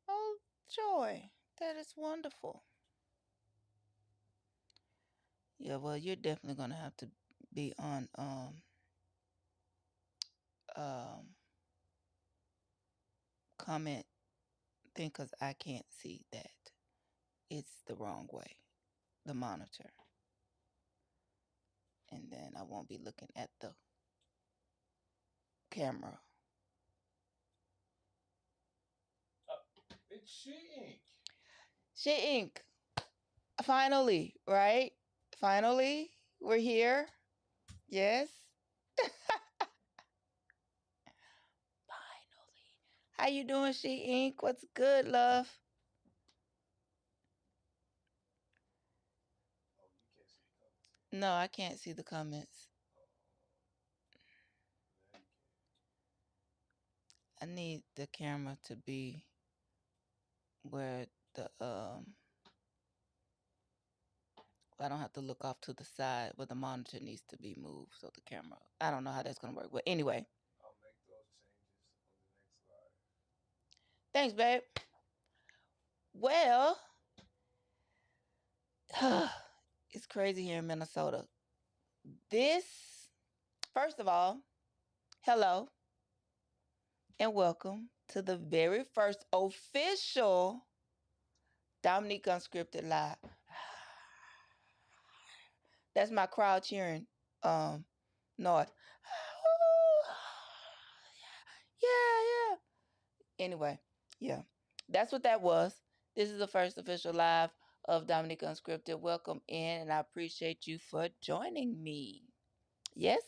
Oh, joy. That is wonderful. Yeah, well, you're definitely gonna have to be on um comment thing because I can't see that. It's the wrong way. The monitor. And then I won't be looking at the camera. It's cheating. Shit Inc. Finally, right? Finally, we're here. Yes. Finally. How you doing, She Inc? What's good, love? Oh, you can't see the comments. No, I can't see the comments. Oh, now you can. I need the camera to be where the I don't have to look off to the side, but the monitor needs to be moved so the camera. I don't know how that's gonna work, but anyway. I'll make those changes on the next slide. Thanks, babe. Well, it's crazy here in Minnesota. This, first of all, hello and welcome to the very first official Dominique Unscripted Live. That's my crowd cheering north. Yeah, yeah. Anyway, yeah. That's what that was. This is the first official live of Dominique Unscripted. Welcome in, and I appreciate you for joining me. Yes?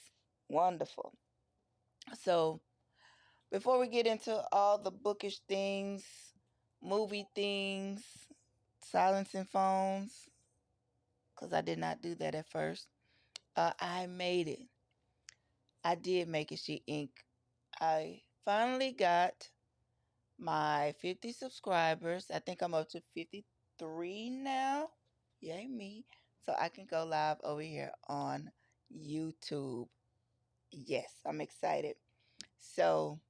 Wonderful. So, before we get into all the bookish things, movie things, silencing phones, because I did not do that at first, I made it. I did make it, She Inc. I finally got my 50 subscribers. I think I'm up to 53 now. Yay, me. So I can go live over here on YouTube. Yes, I'm excited. So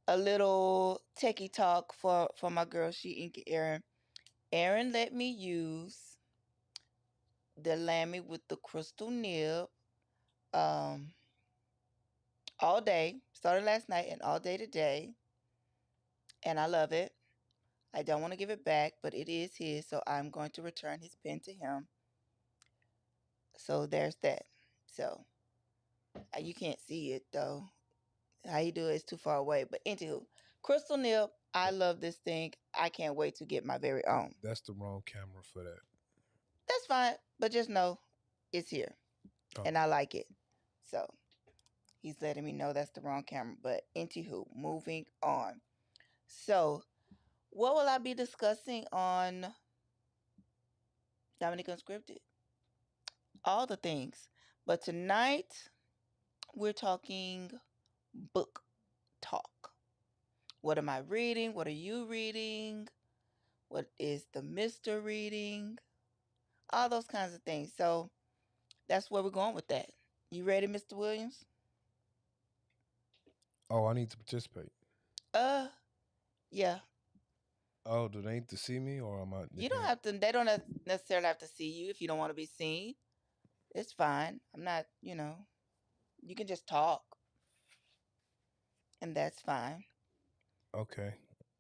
a little techie talk for my girl, She Inky Erin. Erin let me use the Lammy with the crystal nib um, all day. Started last night and all day today. And I love it. I don't want to give it back, but it is his, so I'm going to return his pen to him. So there's that. So you can't see it though. How you do it is too far away. But anywho, crystal nib. I love this thing. I can't wait to get my very own. That's the wrong camera for that. That's fine, but just know it's here and Okay. I like it. So he's letting me know that's the wrong camera. But anywho, moving on. So what will I be discussing on Dominic Unscripted? All the things. But tonight we're talking book talk. What am I reading? What are you reading? What is the Mister reading? All those kinds of things. So that's where we're going with that. You ready, Mr. Williams? Oh, I need to participate. Uh, yeah. Oh, do they need to see me or am I? They You don't can't. have to. They don't necessarily have to see you if you don't want to be seen. It's fine. I'm not. You can just talk, and that's fine. Okay.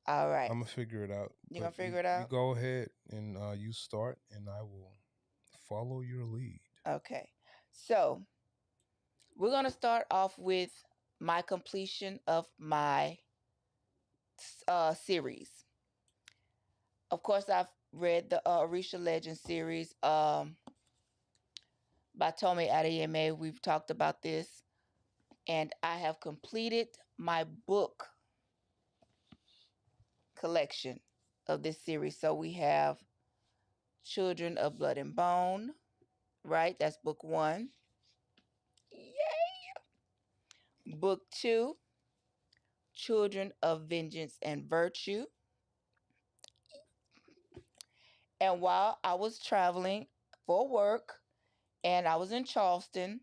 All I'm right. gonna figure it out. You gonna But figure you it you out? go ahead and you start, and I will follow your lead. Okay. So we're gonna start off with my completion of my series. Of course, I've read the Orisha Legend series by Tomi Adeyemi. We've talked about this, and I have completed my book collection of this series. So we have Children of Blood and Bone, right? That's book one. Yay! Book two, Children of Vengeance and Virtue. And while I was traveling for work and I was in Charleston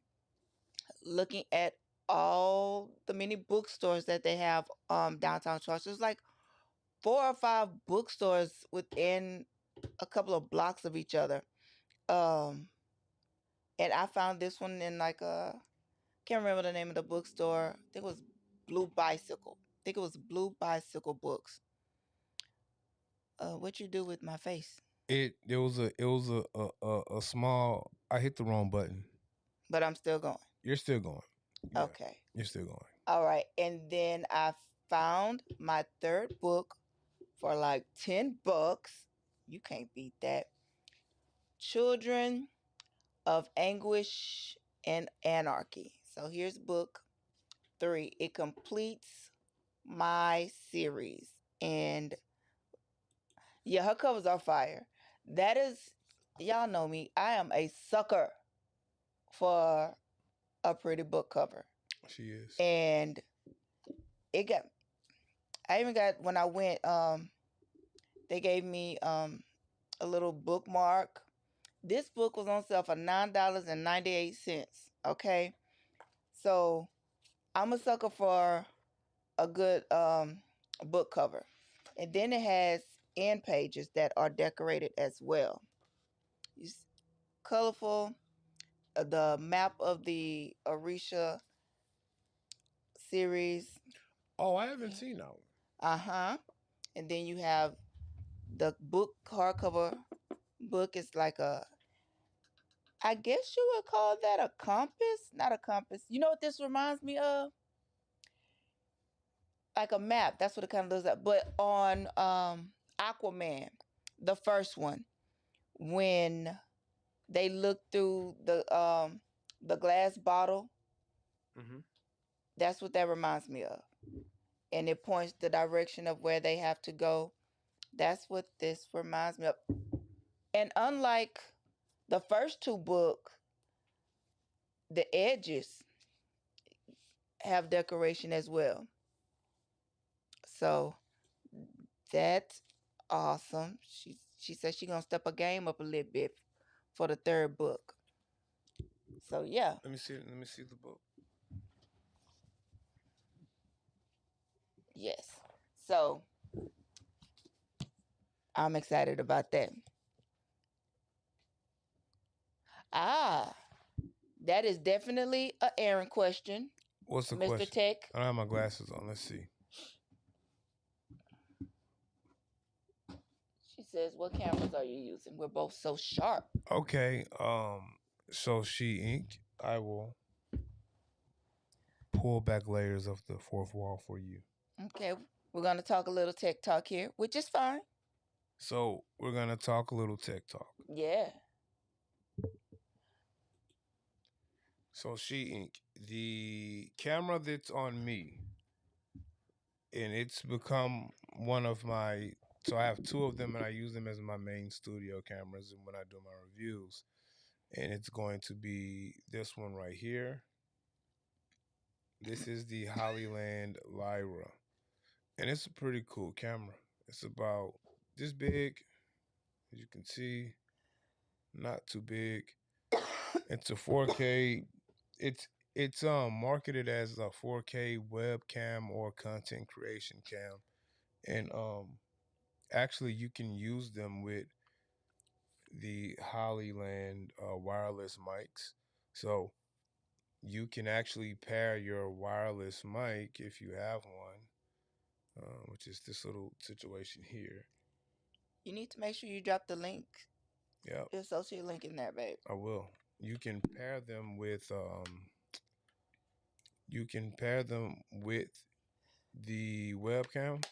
looking at all the many bookstores that they have downtown Charleston, it's like four or five bookstores within a couple of blocks of each other. Um, and I found this one in like a can't remember the name of the bookstore. I think it was Blue Bicycle. I think it was Blue Bicycle Books. What you do with my face? It was a small. I hit the wrong button. But I'm still going. You're still going. Yeah, Okay. you're still going. All right. And then I found my third book for like $10. You can't beat that. Children of Anguish and Anarchy. So here's book 3. It completes my series. And yeah, her covers are fire. That is, y'all know me. I am a sucker for a pretty book cover. She is. And it got, I even got, when I went, they gave me a little bookmark. This book was on sale for $9.98. Okay. So I'm a sucker for a good book cover. And then it has end pages that are decorated as well. It's colorful. The map of the Orisha series. Oh, I haven't seen that one. Uh-huh. And then you have the book hardcover book. Is like a, I guess you would call that a compass. Not a compass. You know what this reminds me of? Like a map. That's what it kind of looks like. But on Aquaman, the first one, when they look through the glass bottle, Mm-hmm. that's what that reminds me of. And it points the direction of where they have to go. That's what this reminds me of. And unlike the first two books, the edges have decoration as well. So that's awesome. She said she's gonna step her game up a little bit for the third book. So yeah, Let me see. Let me see the book. yes. So I'm excited about that. Ah, that is definitely a Aaron question, What's the Mr. question? Tech. I don't have my glasses on. Let's see. She says, "What cameras are you using? We're both so sharp." Okay. So she ink. I will pull back layers of the fourth wall for you. Okay, we're gonna talk a little tech talk here, which is fine. So we're gonna talk a little tech talk. Yeah. So she ink. The camera that's on me, and it's become one of my. So I have two of them, and I use them as my main studio cameras, and when I do my reviews, and it's going to be this one right here. This is the Hollyland Lyra, and it's a pretty cool camera. It's about this big, as you can see, not too big. It's a 4K. It's marketed as a 4K webcam or content creation cam, and actually you can use them with the Hollyland wireless mics. So you can actually pair your wireless mic if you have one, which is this little situation here. You need to make sure you drop the link, Yep, the associate link in there, babe. I will. You can pair them with the webcam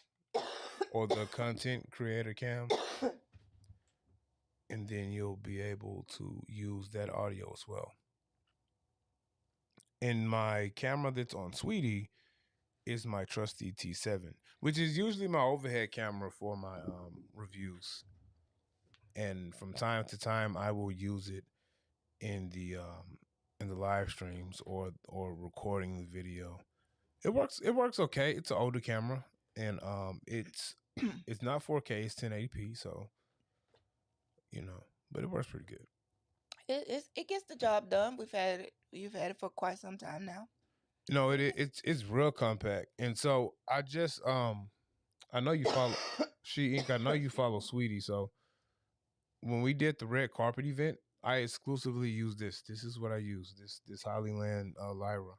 or the content creator cam, and then you'll be able to use that audio as well. And my camera that's on Sweetie is my trusty T7, which is usually my overhead camera for my reviews. And from time to time, I will use it in the live streams or recording the video. It works. It works okay. It's an older camera, and it's not 4K. It's 1080p. So but it works pretty good. It gets the job done. You've had it for quite some time now. No, it's real compact, and so I just I know you follow She Inc. I know you Excuse follow me. Sweetie. So when we did the red carpet event, I exclusively used this. This is what I used. This Hollyland Lyra.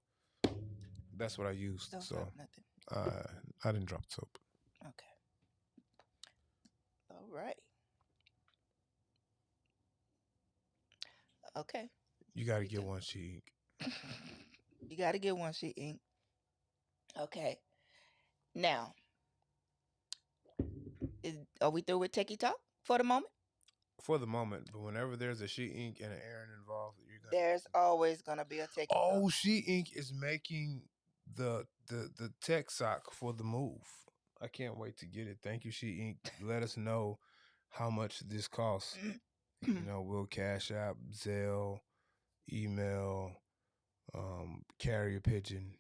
That's what I used. Don't drop So nothing. uh, I didn't drop soap. Okay. All right. Okay. You got to You get do. one She You got to get one sheet ink. Okay. Now, are we through with techie talk for the moment? for the moment. But whenever there's a She Inc. and an Aaron involved, you're gonna There's get. always gonna be a techie talk. Oh, She Inc. is making the tech sock for the move. I can't wait to get it. Thank you, She Inc. Let us know how much this costs. We'll cash app, Zelle, email, carrier pigeon,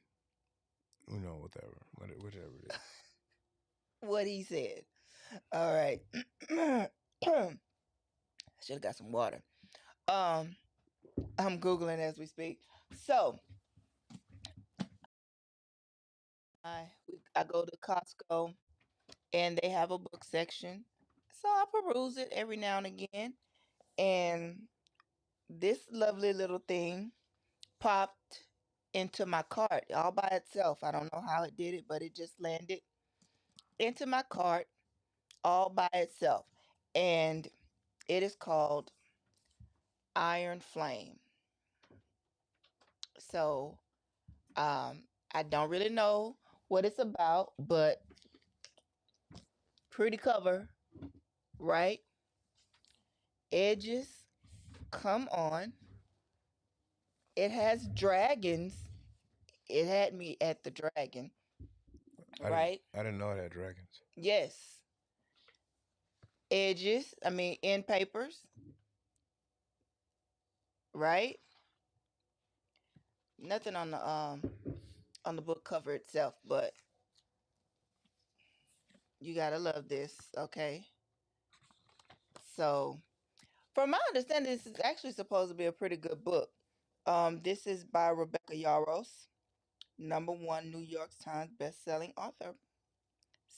whichever it is. What he said. All right. I should have got some water. Um, I'm googling as we speak. So I go to Costco and they have a book section, so I peruse it every now and again. And this lovely little thing popped into my cart all by itself. I don't know how it did it, but it just landed into my cart all by itself. And it is called Iron Flame. So I don't really know what it's about, but pretty cover, right? Edges come on. It has dragons. It had me at the dragon, I didn't right? I didn't know it had dragons. Yes. Edges, I mean end papers, right? Nothing on the book cover itself, but you gotta love this, okay? So, from my understanding, this is actually supposed to be a pretty good book. This is by Rebecca Yarros, number one New York Times best-selling author.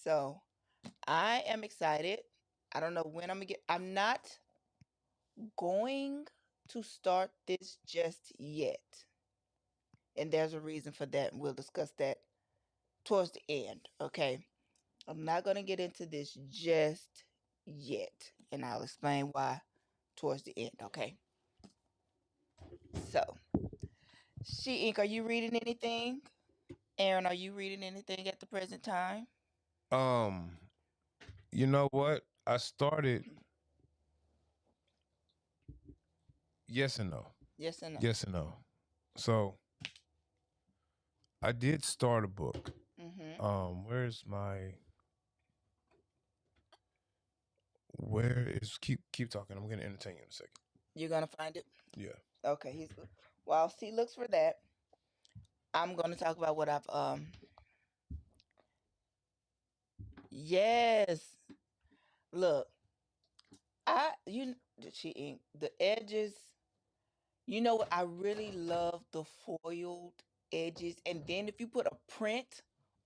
So, I am excited. I don't know when I'm gonna get. I'm not going to start this just yet, and there's a reason for that, and we'll discuss that towards the end. Okay, I'm not gonna get into this just yet, and I'll explain why towards the end. Okay, so She Inc. Are you reading anything? Aaron, are you reading anything at the present time? Um, you know what? I started yes and no. Yes or no? Yes and no. So I did start a book. Mm-hmm. Where's my where is keep talking. I'm gonna entertain you in a second. You're gonna find it. Yeah. Okay, he's good. While C looks for that, I'm gonna talk about what I've Yes. Look, I you She Inc. The edges. You know what? I really love the foiled edges, and then if you put a print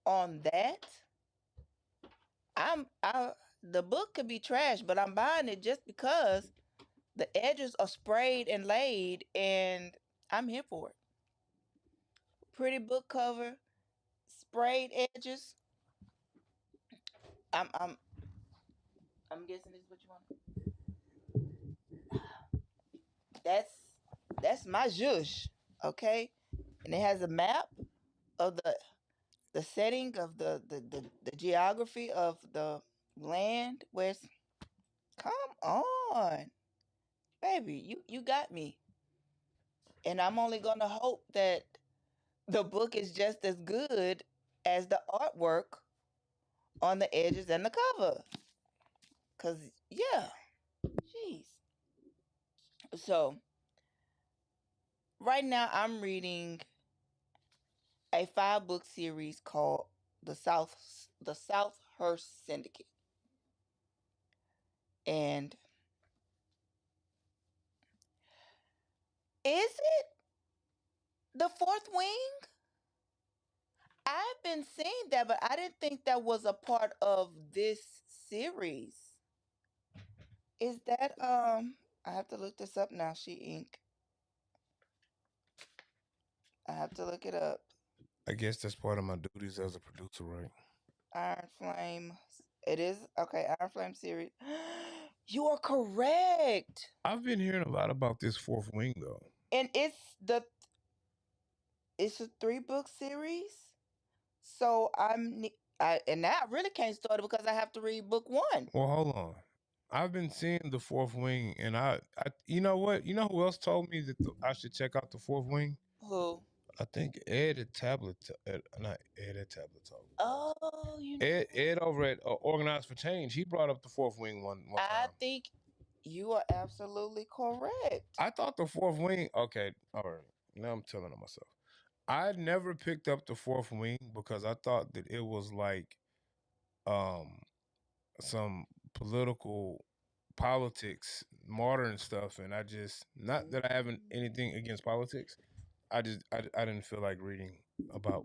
on that, I the book could be trash, but I'm buying it just because the edges are sprayed and laid, and I'm here for it. Pretty book cover, sprayed edges. I'm I'm I'm guessing this is what you want. That's that's my zhuzh, okay? And it has a map of the setting of the geography of the land where it's come on, baby, you got me. And I'm only gonna hope that the book is just as good as the artwork on the edges and the cover. Cause yeah, jeez. So right now I'm reading a 5 book series called the Southhurst Syndicate. And is it the fourth wing? I've been seeing that, but I didn't think that was a part of this series. Is that I have to look this up now, She Inc. I have to look it up. I guess that's part of my duties as a producer, right? Iron Flame. It is okay, Iron Flame series. You are correct. I've been hearing a lot about this fourth wing though. And it's a 3-book series. So and now I really can't start it because I have to read book 1. Well, hold on. I've been seeing the fourth wing, and you know what? You know who else told me that I should check out the fourth wing? Who? I think Ed at Tablet, not Ed at Tablet Talk. Oh, Ed over at Organized for Change. He brought up the fourth wing one I time. think you are absolutely correct. I thought the fourth wing. Okay, all right. Now I'm telling on myself. I never picked up the fourth wing because I thought that it was like um some political politics, modern stuff, and I just not that I haven't anything against politics. I didn't feel like reading about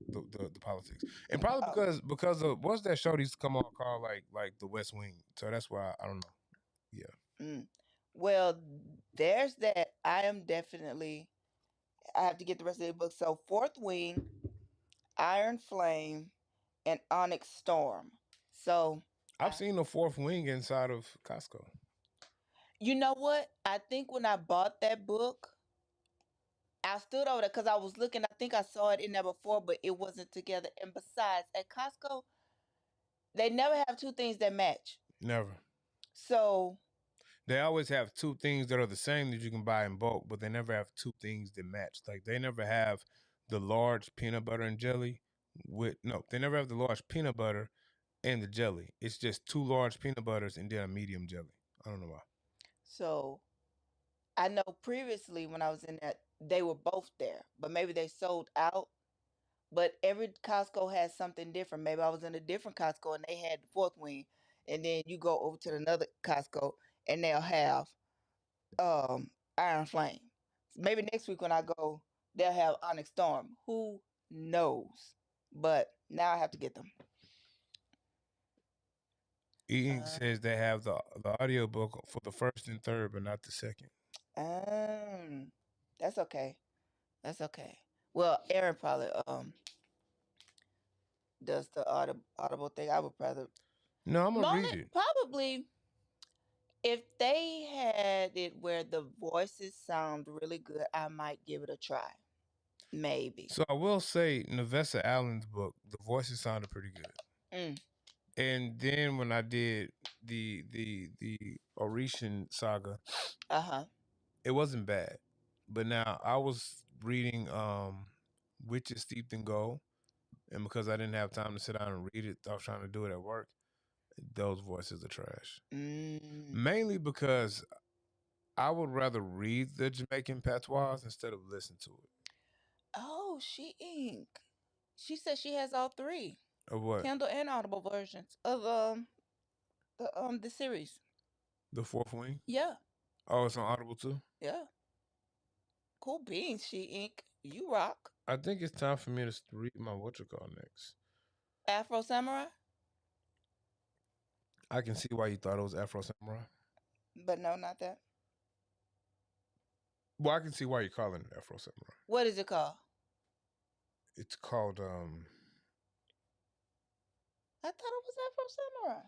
the politics, and probably Oh, because of what's that show that used to come on called like the West Wing. So that's why I don't know. Yeah, mm. Well, there's that. I am definitely. I have to get the rest of the book. So, Fourth Wing, Iron Flame, and Onyx Storm. So, I've seen the fourth wing inside of Costco. you know what? I think when I bought that book, I stood over there because I was looking. I think I saw it in there before, but it wasn't together. And besides, at Costco, they never have two things that match. Never. So, They always have two things that are the same that you can buy in bulk, but they never have two things that match. Like they never have the large peanut butter and jelly with no, they never have the large peanut butter and the jelly. It's just two large peanut butters and then a medium jelly. I don't know why. so I know previously when I was in that, they were both there, but maybe they sold out. But every Costco has something different. Maybe I was in a different Costco and they had the Fourth Wing, and then you go over to another Costco and they'll have Iron Flame. Maybe next week when I go, they'll have Onyx Storm. Who knows? But now I have to get them. E-Ink Uh, says they have the audio book for the first and third, but not the second. um, that's okay. That's okay. Well, Aaron probably does the audible thing. I would rather No, I'm gonna read moment it. probably if they had it where the voices sound really good, I might give it a try. Maybe. So I will say Nevessa Allen's book, the voices sounded pretty good. Mm, And then when I did the Orishan saga, uh-huh. it wasn't bad. But now I was reading Witches Steeped in Gold, and because I didn't have time to sit down and read it, I was trying to do it at work. Those voices are trash. Mm. Mainly because I would rather read the Jamaican patois instead of listen to it. Oh, she ink. She said she has all three. Of what? Kindle and Audible versions of the series. The Fourth Wing? Yeah. Oh, it's on Audible too? Yeah. Cool beans, she ink. You rock. I think it's time for me to read my whatchamacallit next. Afro Samurai? I can see why you thought it was Afro Samurai. But no, not that. Well, I can see why you're calling it Afro Samurai. What is it called? It's called I thought it was Afro Samurai.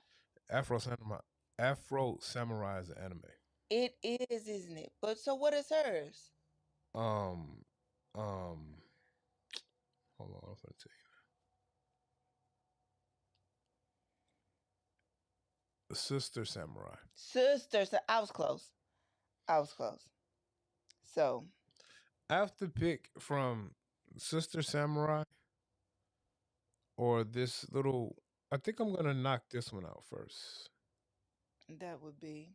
Afro Samurai. Afro Samurai is an anime. It is, isn't it? But so what is hers? Um, um, hold on, I'm gonna tell you. The Sister Samurai. Sisters. I was close. I was close. So I have to pick from Sister Samurai or this little. I think I'm gonna knock this one out first. that would be.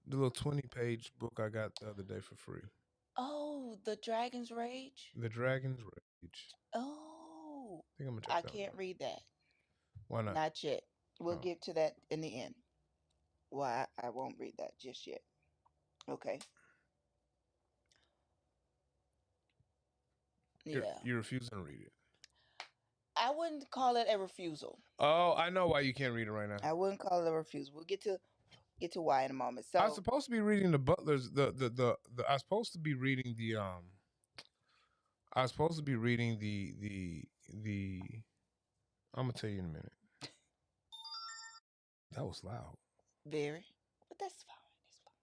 The little 20-page book I got the other day for free. Oh, the Dragon's Rage. The Dragon's Rage. Oh, I think I'm gonna check I that can't one out. read that. Why not? Not yet. We'll Oh. get to that in the end. Why I won't read that just yet. Okay. Yeah. You're refusing to read it. I wouldn't call it a refusal. Oh, I know why you can't read it right now. I wouldn't call it a refusal. We'll get to why in a moment. I was So supposed to be reading the Butler's the I was supposed to be reading the I was supposed to be reading the I'm gonna tell you in a minute. That was loud. very, but that's fine. It's fine.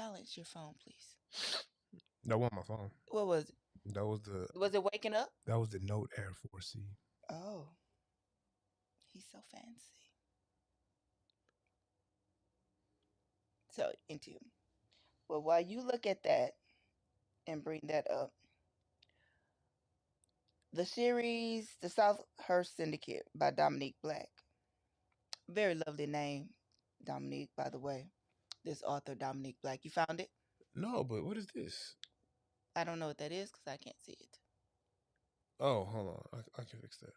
Silence your phone, please. That wasn't my phone. What was it? That was the Was it waking up? that was the Note Air 4C. Oh, he's so fancy. So into well, while you look at that and bring that up, the series The Southhurst Syndicate by Dominique Black. Very lovely name, Dominique, by the way. This author, Dominique Black. You found it? No, but what is this? I don't know what that is because I can't see it. Oh, hold on. I can fix that.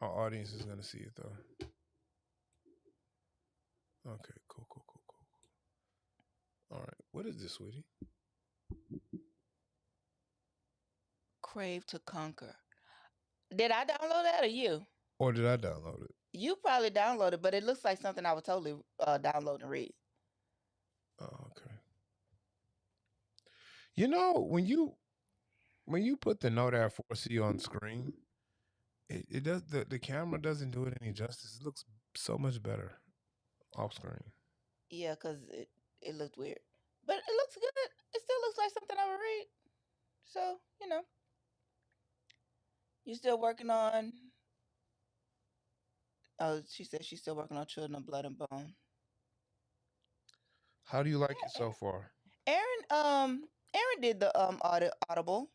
Our audience is gonna see it though. Okay, cool. All right. What is this, sweetie? Crave to Conquer. Did I download that or you? Or did I download it? You probably downloaded, but it looks like something I would totally download and read. Oh, okay. You know, when you put the Note Air 4C on screen, it does the camera doesn't do it any justice. It looks so much better off screen. Yeah, because it looked weird. But it looks good. It still looks like something I would read. So, you're still working on. Oh, she said she's still working on Children of Blood and Bone. How do you like Yeah, it so far? Aaron did the audible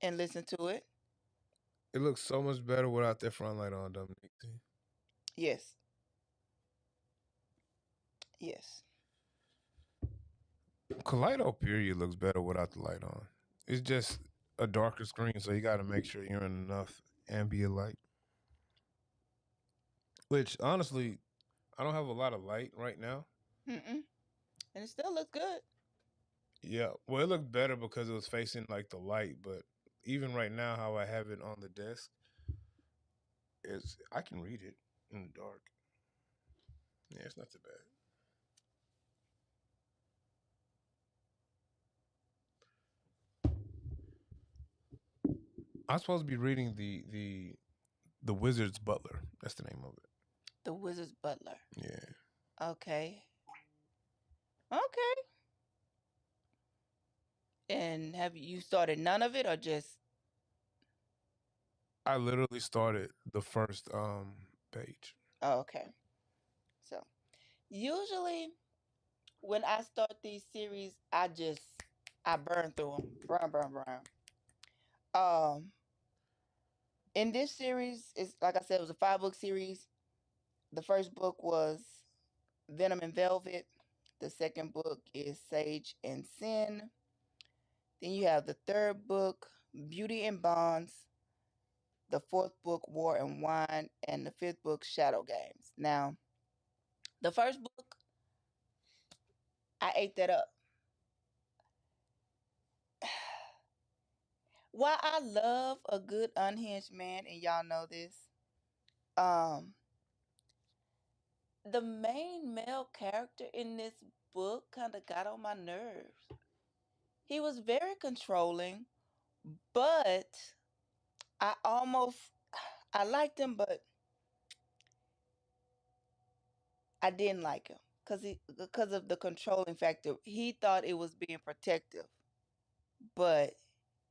and listened to it. It looks so much better without that front light on, Dominique. Yes. Yes. Kaleido period looks better without the light on. It's just a darker screen, so you got to make sure you're in enough ambient light. Which honestly, I don't have a lot of light right now. Mm-mm. And it still looks good. Yeah, well, it looked better because it was facing like the light, but even right now, how I have it on the desk, is I can read it in the dark. Yeah, it's not too bad. I'm supposed to be reading the Wizard's Butler. That's the name of it. The Wizard's Butler. Yeah. Okay. Okay. And have you started none of it or just I literally started the first page. oh, okay. So usually when I start these series, I burn through them. Burn. Um in this series, it's like I said, it was a 5-book series. The first book was Venom and Velvet. The second book is Sage and Sin. Then you have the third book, Beauty and Bonds. The fourth book, War and Wine. And the fifth book, Shadow Games. Now, the first book, I ate that up. While I love a good unhinged man, and y'all know this, um, the main male character in this book kind of got on my nerves. He was very controlling, but I almost I liked him, but I didn't like him because of the controlling factor. He thought it was being protective, but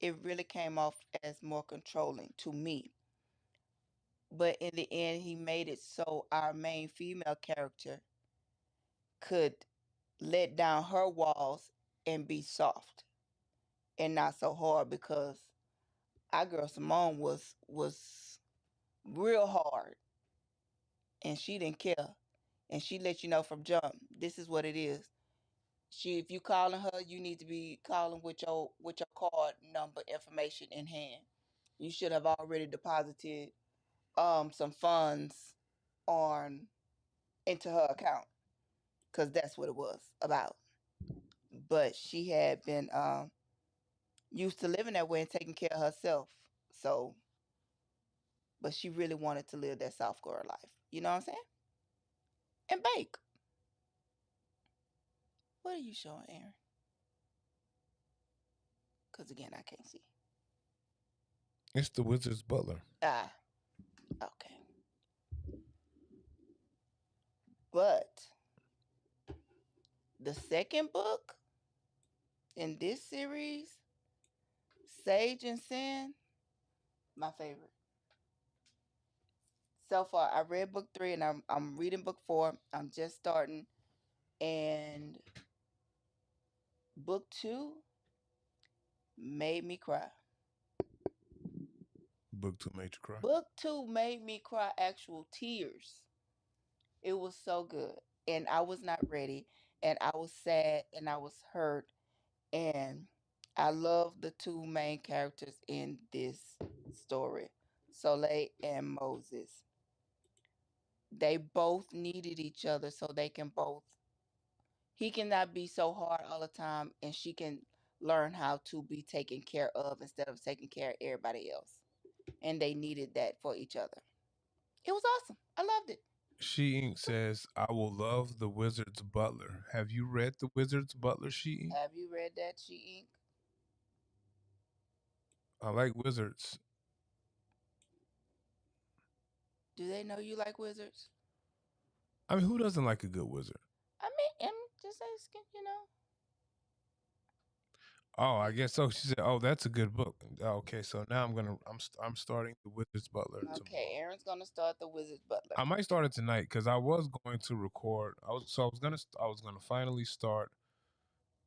it really came off as more controlling to me. But in the end, he made it so our main female character could let down her walls and be soft and not so hard because our girl Simone was real hard and she didn't care and she let you know from jump this is what it is. She if you calling her, you need to be calling with your card number information in hand. You should have already deposited some funds on into her account because that's what it was about. But she had been used to living that way and taking care of herself. So, but she really wanted to live that soft girl life. You know what I'm saying? And bake. What are you showing, Aaron? Because again, I can't see. It's the Wizard's Butler. Ah, okay. But the second book in this series, Sage and Sin, my favorite. So far, I read book 3 and I'm reading book 4. I'm just starting, and book 2 made me cry. Book two made you cry. Book 2 made me cry actual tears. It was so good. And I was not ready. And I was sad and I was hurt. And I love the two main characters in this story, Soleil and Moses. They both needed each other so they can both. He cannot be so hard all the time, and she can learn how to be taken care of instead of taking care of everybody else. And they needed that for each other. It was awesome. I loved it. She Ink says, I will love the Wizard's Butler. Have you read the Wizard's Butler, She Ink? Have you read that, She Ink? I like wizards. Do they know you like wizards? I mean, who doesn't like a good wizard? I mean, I'm just asking. Oh, I guess so. She said, "Oh, that's a good book." Okay, so now I'm starting the Wizard's Butler Okay, tomorrow. Aaron's gonna start the Wizard's Butler. I might start it tonight because I was going to record. I was gonna finally start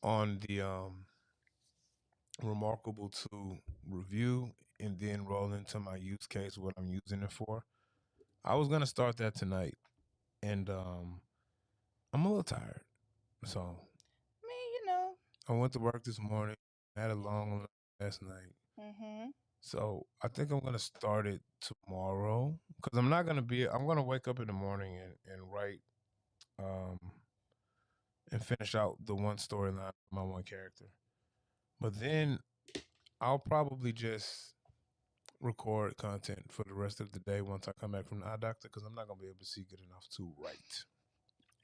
on the Remarkable 2 review and then roll into my use case, what I'm using it for. I was gonna start that tonight, and I'm a little tired, so I mean. I went to work this morning. Had a long last night. Mm-hmm. So I think I'm gonna start it tomorrow because I'm not gonna be. I'm gonna wake up in the morning and write um and finish out the one storyline, my one character. But then I'll probably just record content for the rest of the day once I come back from the eye doctor because I'm not gonna be able to see good enough to write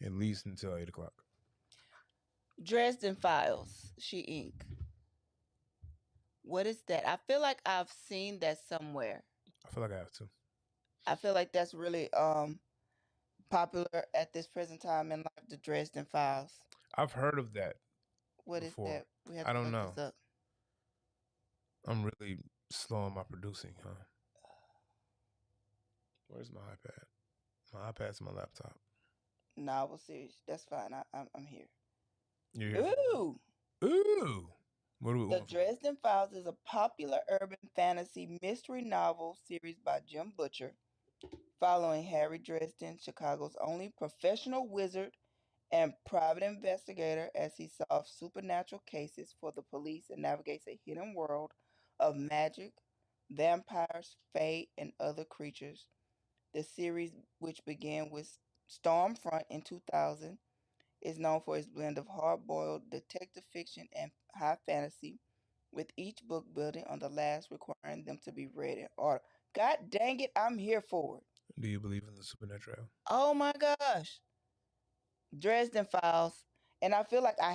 at least until 8 o'clock. Dresden Files, She Ink. What is that? I feel like I've seen that somewhere. I feel like I have to. I feel like that's really popular at this present time in life. The Dresden Files. I've heard of that What is before. that? We have I to don't look know. this up. I'm really slow on my producing, huh? Where's my iPad? My iPad's my laptop. No, I was serious. That's fine. I'm here. You're here for Ooh. it? Ooh. What are we The going for? Dresden Files is a popular urban fantasy mystery novel series by Jim Butcher, following Harry Dresden, Chicago's only professional wizard and private investigator, as he solves supernatural cases for the police and navigates a hidden world of magic, vampires, fae, and other creatures. The series, which began with Stormfront in 2000, is known for its blend of hard-boiled detective fiction and high fantasy, with each book building on the last, requiring them to be read in order. God dang it, I'm here for it. Do you believe in the supernatural? Oh my gosh. Dresden Files. And I feel like I'm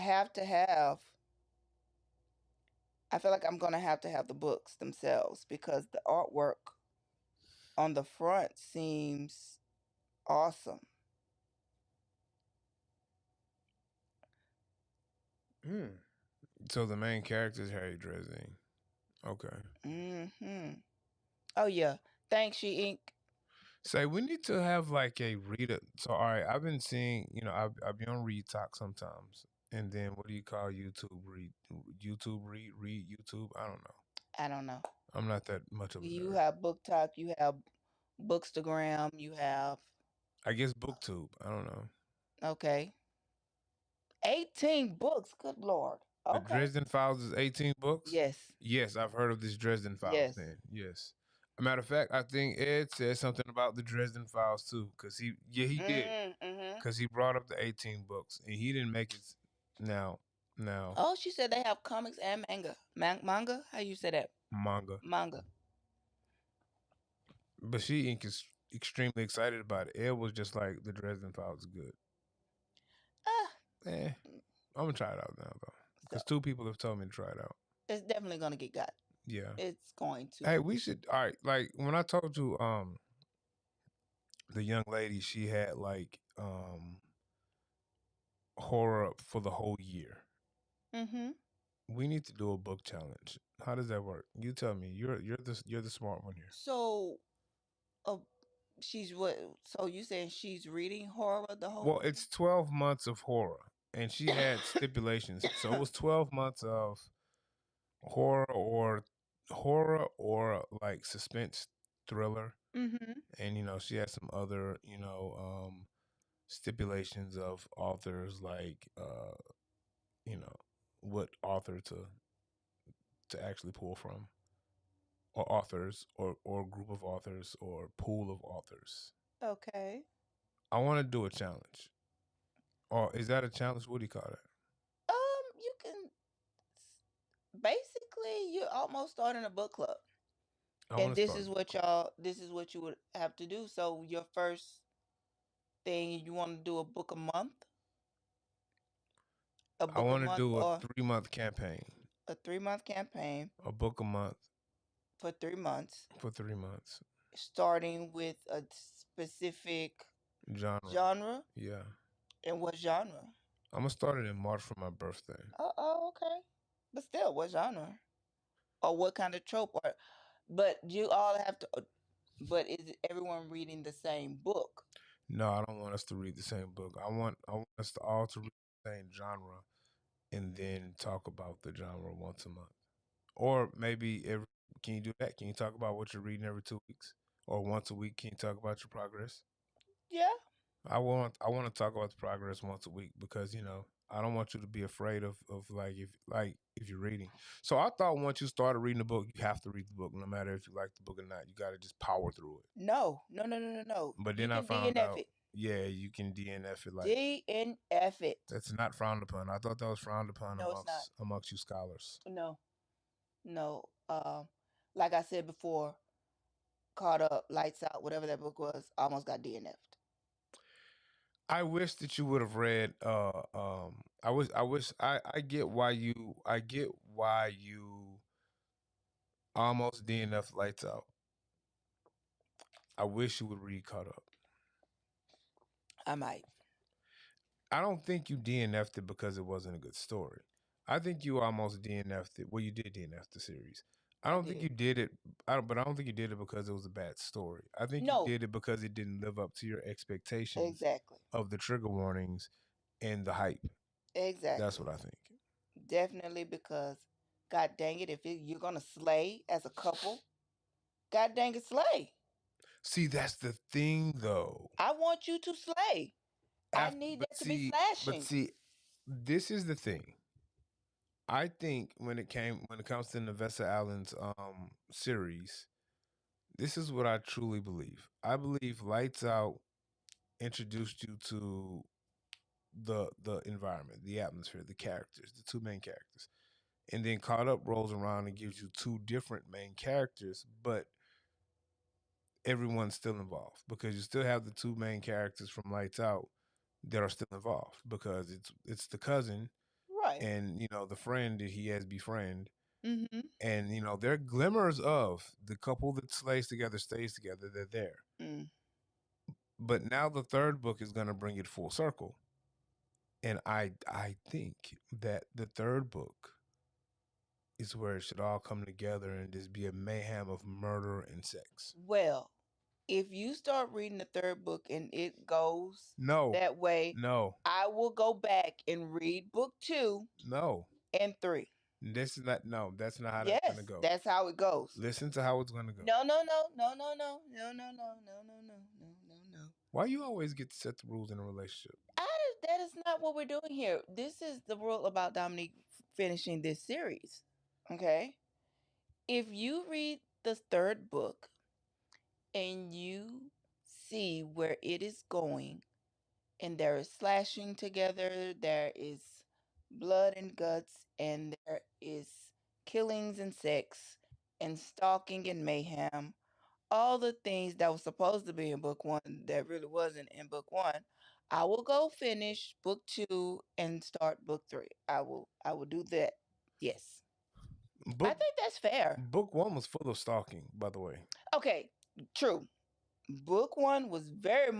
going to have the books themselves because the artwork on the front seems awesome. Hmm. So the main character is Harry Dresden. Okay. Hmm. Oh, yeah. Thanks, She Ink. Say we need to have like a reader. So all right, I've been seeing. I'll be on Read Talk sometimes, and then what do you call YouTube Read? YouTube Read YouTube. I don't know. I don't know. I'm not that much of a You nerd. have Book Talk, you have Bookstagram, you have, I guess BookTube. I don't know. okay, 18 books. Good Lord. The Okay. Dresden Files is 18 books. Yes. Yes, I've heard of this Dresden Files. Yes. Then yes. A matter of fact, I think Ed said something about the Dresden Files too, because he did, Mm-hmm. because he brought up the 18 books and he didn't make it. Now, Now, Oh, she said they have comics and manga. Manga? How you say that? manga. Manga. But she is extremely excited about it. Ed was just like the Dresden Files is good. Ah, Eh, I'm gonna try it out now though, so because two people have told me to try it out. it's definitely gonna get got. Yeah. It's going to. Hey, we should. All right. Like when I told you, the young lady, she had like horror for the whole year. Mm-hmm. We need to do a book challenge. How does that work? You tell me. You're the smart one here. So, uh, she's what? So you saying she's reading horror the whole Well, it's 12 months of horror, and she had stipulations. So it was 12 months of horror or like suspense thriller, mm-hmm. and she had some other stipulations of authors like what author to actually pull from, or authors, or group of authors, or pool of authors. Okay. I want to do a challenge. Or is that a challenge? What do you call it? You can basically you're almost starting a book club, I want and to start a book club. this is what you would have to do. So your first thing, you want to do a I book a want to month, do a or 3 month campaign, a 3 month campaign a book a month for 3 months, for 3 months. starting with a specific Genre. genre. Yeah. And what genre? I'm gonna start it in March for my birthday. Oh, okay. But still, what genre? Or what kind of trope? Or, but you all have to. But is everyone reading the same book? No, I don't want us to read the same book. I want us to all to read the same genre and then talk about the genre once a month. Or maybe every can you do that? Can you talk about what you're reading every 2 weeks? Or once a week, can you talk about your progress? Yeah. I want to talk about the progress once a week because I don't want you to be afraid of if you're reading. So I thought once you started reading the book, you have to read the book no matter if you like the book or not. You got to just power through it. No. No. No. No. No. No. But You then I can found DNF out, it. yeah, you can DNF it. Like DNF it. that's not frowned upon. I thought that was frowned upon No, it's not. amongst you scholars. No. No. Like I said before, caught up, lights out, whatever that book was, almost got DNF'd. I wish that you would have read. I get why you almost DNF lights out. I wish you would read caught up. I might. I don't think you DNF'd it because it wasn't a good story. I think you almost DNF'd it. Well, you did DNF the series. I I don't think did. you did it. But I don't think you did it because it was a bad story. I think you No. did it because it didn't live up to your expectations Exactly. of the trigger warnings and the hype. That's Exactly. what I think. Definitely because, God dang it, if you're gonna slay as a couple, God dang it, slay. See, that's the thing, though. I want you to slay. I After, need but that to be see, but slashing. see, this is the thing. I think when it comes to Navessa Allen's series, this is what I truly believe. I believe Lights Out introduced you to the environment, the atmosphere, the characters, the two main characters. And then Caught Up rolls around and gives you two different main characters, but everyone's still involved because you still have the two main characters from Lights Out that are still involved because it's the cousin Right. and the friend that he has befriend, Mm-hmm. and there are glimmers of the couple that slays together stays together. They're there, Mm. but now the third book is going to bring it full circle, and I think that the third book is where it should all come together and just be a mayhem of murder and sex. Well, if you start reading the third book and it goes No, that way, no, I will go back and read book 2 no. and 3. This is not. No, that's not how that's Yes, gonna go. that's how it goes. Listen to how it's gonna go. No, no, no, no, no, no, no, no, no, no, no, no, no, no, no. Why you always get to set the rules in a relationship? That is not what we're doing here. This is the rule about Dominique finishing this series. Okay? If you read the third book and you see where it is going, and there is slashing together, there is blood and guts, and there is killings and sex and stalking and mayhem. All the things that was supposed to be in book one that really wasn't in book one. I will go finish book two and start book three. I will do that. Yes. I Book think that's fair. book one was full of stalking, by the way. Okay, true. Book one was very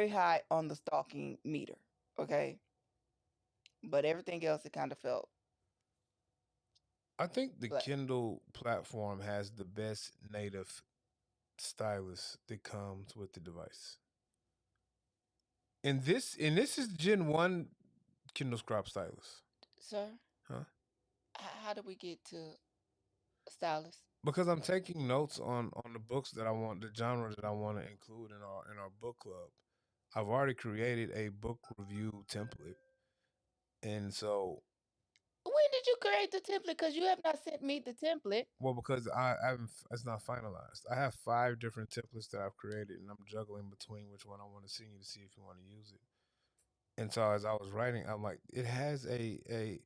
high on the stalking meter. Okay. But everything else it kind of felt I think the flat. Kindle platform has the best native stylus that comes with the device. And this is Gen 1 Kindle Scribe stylus. Sir, Huh? how do we get to stylist? Because I'm taking notes on the books that I want, the genre that I want to include in our book club. I've already created a book review template. And so, When did you create the template? Because you have not sent me the template. well, because I haven't, it's not finalized. I have 5 different templates that I've created, and I'm juggling between which one I want to send you to see if you want to use it. And so, as I was writing, I'm like, it has a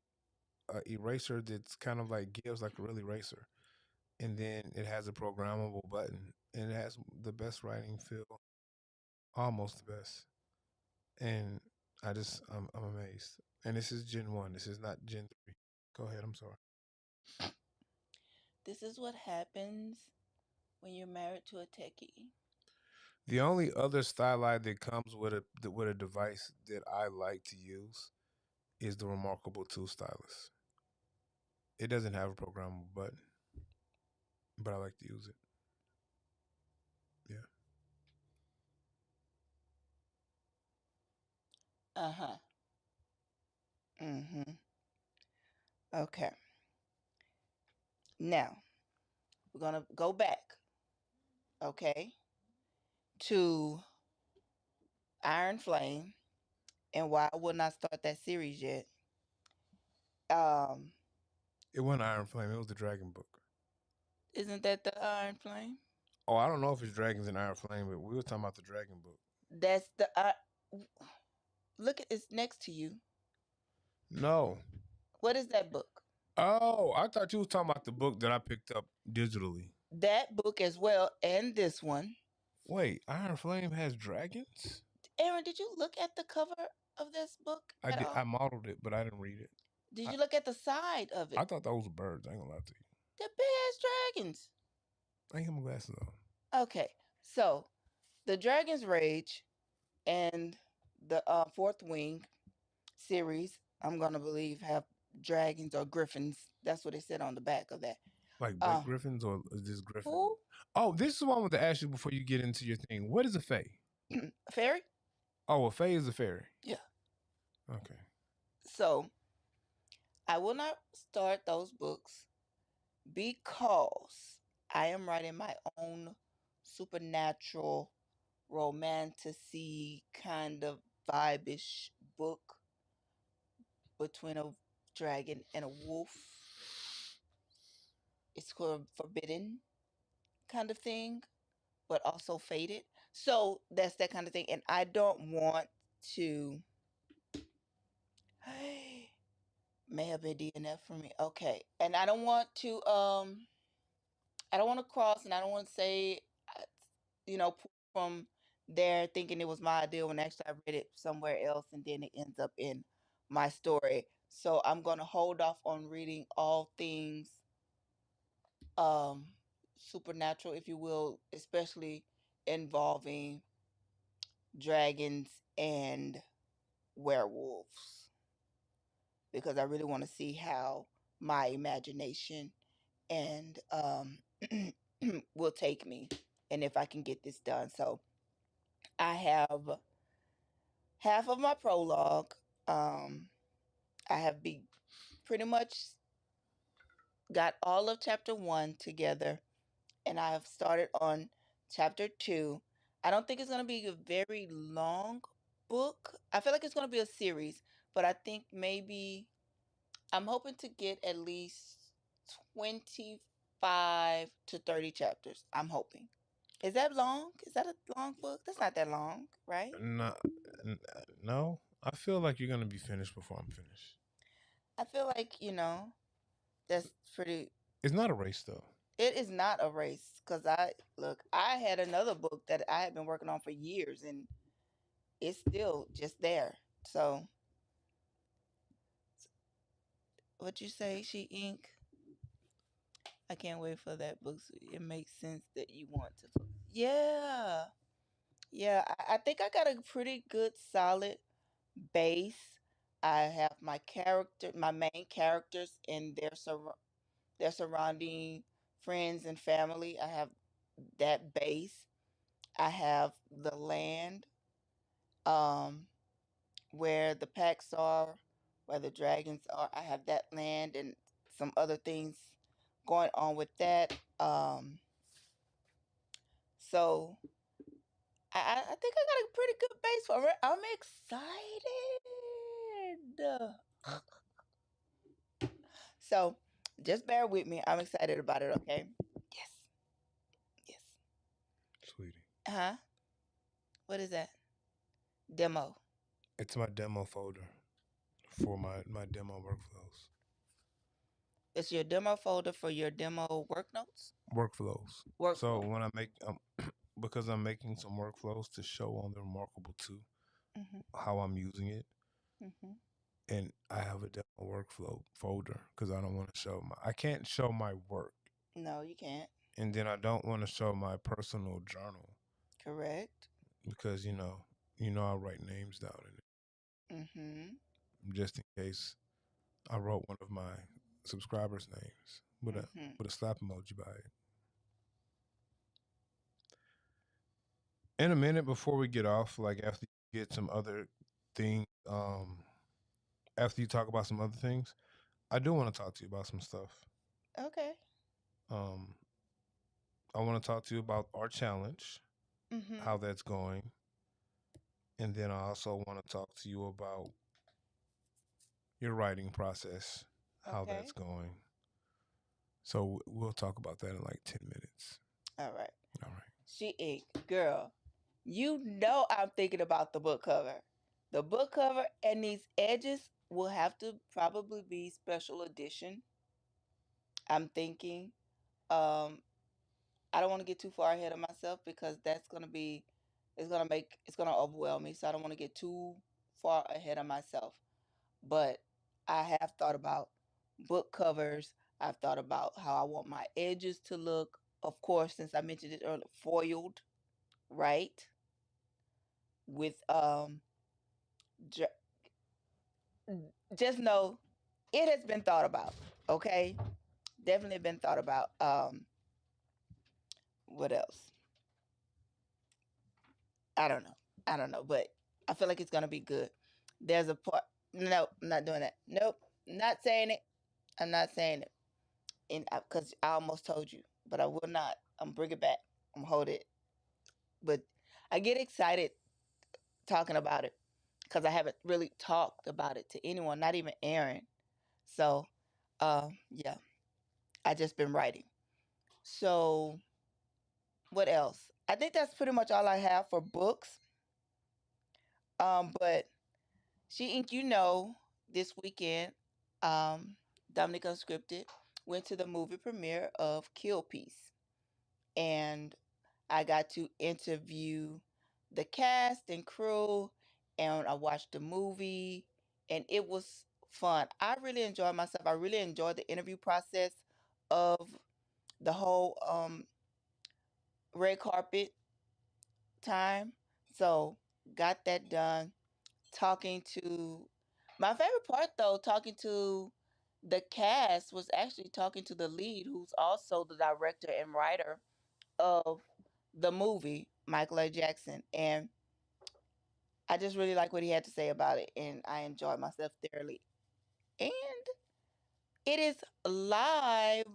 eraser that's kind of like gives like a real eraser, and then it has a programmable button, and it has the best writing feel, almost the best. And I'm amazed. And this is Gen 1. This is not Gen 3. Go ahead. I'm sorry. This is what happens when you're married to a techie. The only other styli that comes with a device that I like to use is the Remarkable 2 stylus. It doesn't have a programmable button, but I like to use it. Yeah. Uh huh. Mm-hmm. Okay. Now we're gonna go back. Okay. To Iron Flame and why I will not start that series yet. Um, It wasn't Iron Flame. It was the Dragon book. isn't that the Iron Flame? Oh, I don't know if it's Dragons and Iron Flame, but we were talking about the Dragon book. That's the look at it's next to you. No. What is that book? Oh, I thought you was talking about the book that I picked up digitally. That book as well, and this one. Wait, Iron Flame has dragons? Aaron, did you look at the cover of this book I at did. I all? modeled it, but I didn't read it. Did I, you look at the side of I it? thought those were birds. I ain't gonna lie to you. They're big ass dragons. I ain't got my glasses on. Okay, so the Dragon's Rage and the Fourth Wing series, I'm gonna believe have dragons or griffins. That's what it said on the back of that. Like Blake Uh, Griffins or is this Griffin? who? Oh, this is what I want to ask you before you get into your thing. What is a fae? Fairy? Oh, a fae is a fairy. Yeah. Okay. So I will not start those books because I am writing my own supernatural romantasy kind of vibe-ish book between a dragon and a wolf. It's called Forbidden kind of thing, but also faded. So that's that kind of thing. And I don't want to may have been DNF for me. Okay. And I don't want to cross and I don't want to say uh, pull from there thinking it was my idea when actually I read it somewhere else and then it ends up in my story. So I'm gonna hold off on reading all things um supernatural, if you will, especially involving dragons and werewolves, because I really want to see how my imagination and will take me and if I can get this done. So I have half of my prologue. Um, I have pretty much got all of chapter one together, and I have started on chapter two. I don't think it's going to be a very long book. I feel like it's going to be a series, but I think maybe I'm hoping to get at least 25 to 30 chapters. I'm hoping. Is that long? Is that a long book? That's not that long, right? No, no. I feel like you're gonna be finished before I'm finished. I feel like, that's pretty. It's not a race though. It is not a race because I had another book that I had been working on for years and it's still just there. So, what you say, She Ink? I can't wait for that book. It makes sense that you want to. Yeah. Yeah. I think I got a pretty good, solid base. I have my main characters and their surrounding friends and family. I have that base. I have the land, um, where the packs are, where the dragons are. I have that land and some other things going on with that. So I think I got a pretty good base for it. I'm excited. So just bear with me. I'm excited about it, okay? Yes. Yes. Sweetie. Huh? What is that? Demo. It's my demo folder for my demo workflows. It's your demo folder for your demo work notes? Workflows. So Workflow. when I make because I'm making some workflows to show on the Remarkable 2 Mm-hmm. how I'm using it, Mm-hmm. and I have a demo workflow folder because I don't want to show I can't show my work, No, you can't. and then I don't want to show my personal journal Correct. because I write names down in Mm-hmm. it just in case I wrote one of my subscribers' names Mm-hmm. with a slap emoji by it. In a minute before we get off, like after you get some other thing, after you talk about some other things, I do want to talk to you about some stuff. Okay. Um, I want to talk to you about our challenge, Mm-hmm. how that's going, and then I also want to talk to you about your writing process, how that's Okay. going. So we'll talk about that in like 10 minutes. All right. All right. She ink. Girl, you know I'm thinking about the book cover. The book cover and these edges will have to probably be special edition. I'm thinking. Um, I don't want to get too far ahead of myself because that's gonna be it's gonna overwhelm me. So I don't want to get too far ahead of myself. But I have thought about book covers. I've thought about how I want my edges to look. Of course, since I mentioned it earlier, foiled, right? With dra- just know it has been thought about. Okay, definitely been thought about. What else? I don't know. I don't know, but I feel like it's gonna be good. There's a part. Nope, I'm not doing that. Nope, not saying it. I'm not saying it. And because I almost told you, but I will not. I'm bring it back. I'm hold it. But I get excited talking about it because I haven't really talked about it to anyone, not even Aaron. So, yeah, I just been writing. So, what else? I think that's pretty much all I have for books. But She Ink, this weekend, um, Dominique Unscripted went to the movie premiere of Kill Piece, and I got to interview the cast and crew, and I watched the movie, and it was fun. I really enjoyed myself. I really enjoyed the interview process of the whole red carpet time. So got that done. Talking to My favorite part though, talking to the cast was actually talking to the lead, who's also the director and writer of the movie, Michael A. Jackson. And I just really like what he had to say about it, and I enjoyed myself thoroughly. And it is live.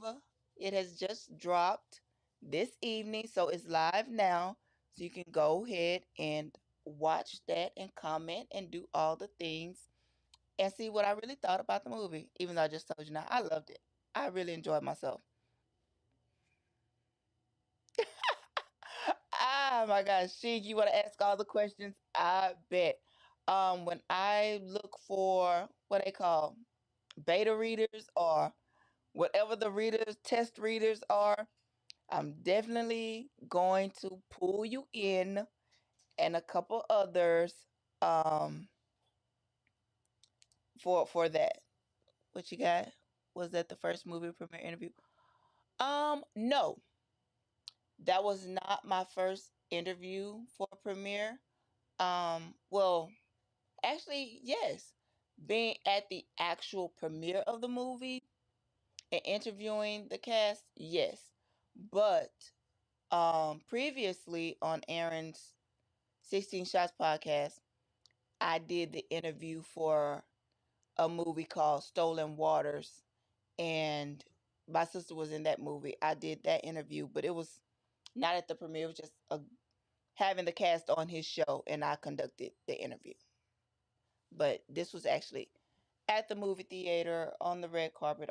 It has just dropped this evening, so it's live now. So you can go ahead and watch that and comment and do all the things and see what I really thought about the movie. Even though I just told you now, I loved it. I really enjoyed myself. Ah, my gosh, Sheik, you want to ask all the questions? I bet. When I look for what they call beta readers or whatever the readers test readers are, I'm definitely going to pull you in and a couple others um for that. What you got? Was that the first movie premiere interview? No, that was not my first interview for a premiere. Well, actually, yes. Being at the actual premiere of the movie and interviewing the cast, yes. But previously on Aaron's 16 Shots podcast, I did the interview for a movie called Stolen Waters, and my sister was in that movie. I did that interview, but it was not at the premiere. It was just having the cast on his show, and I conducted the interview. But this was actually at the movie theater on the red carpet,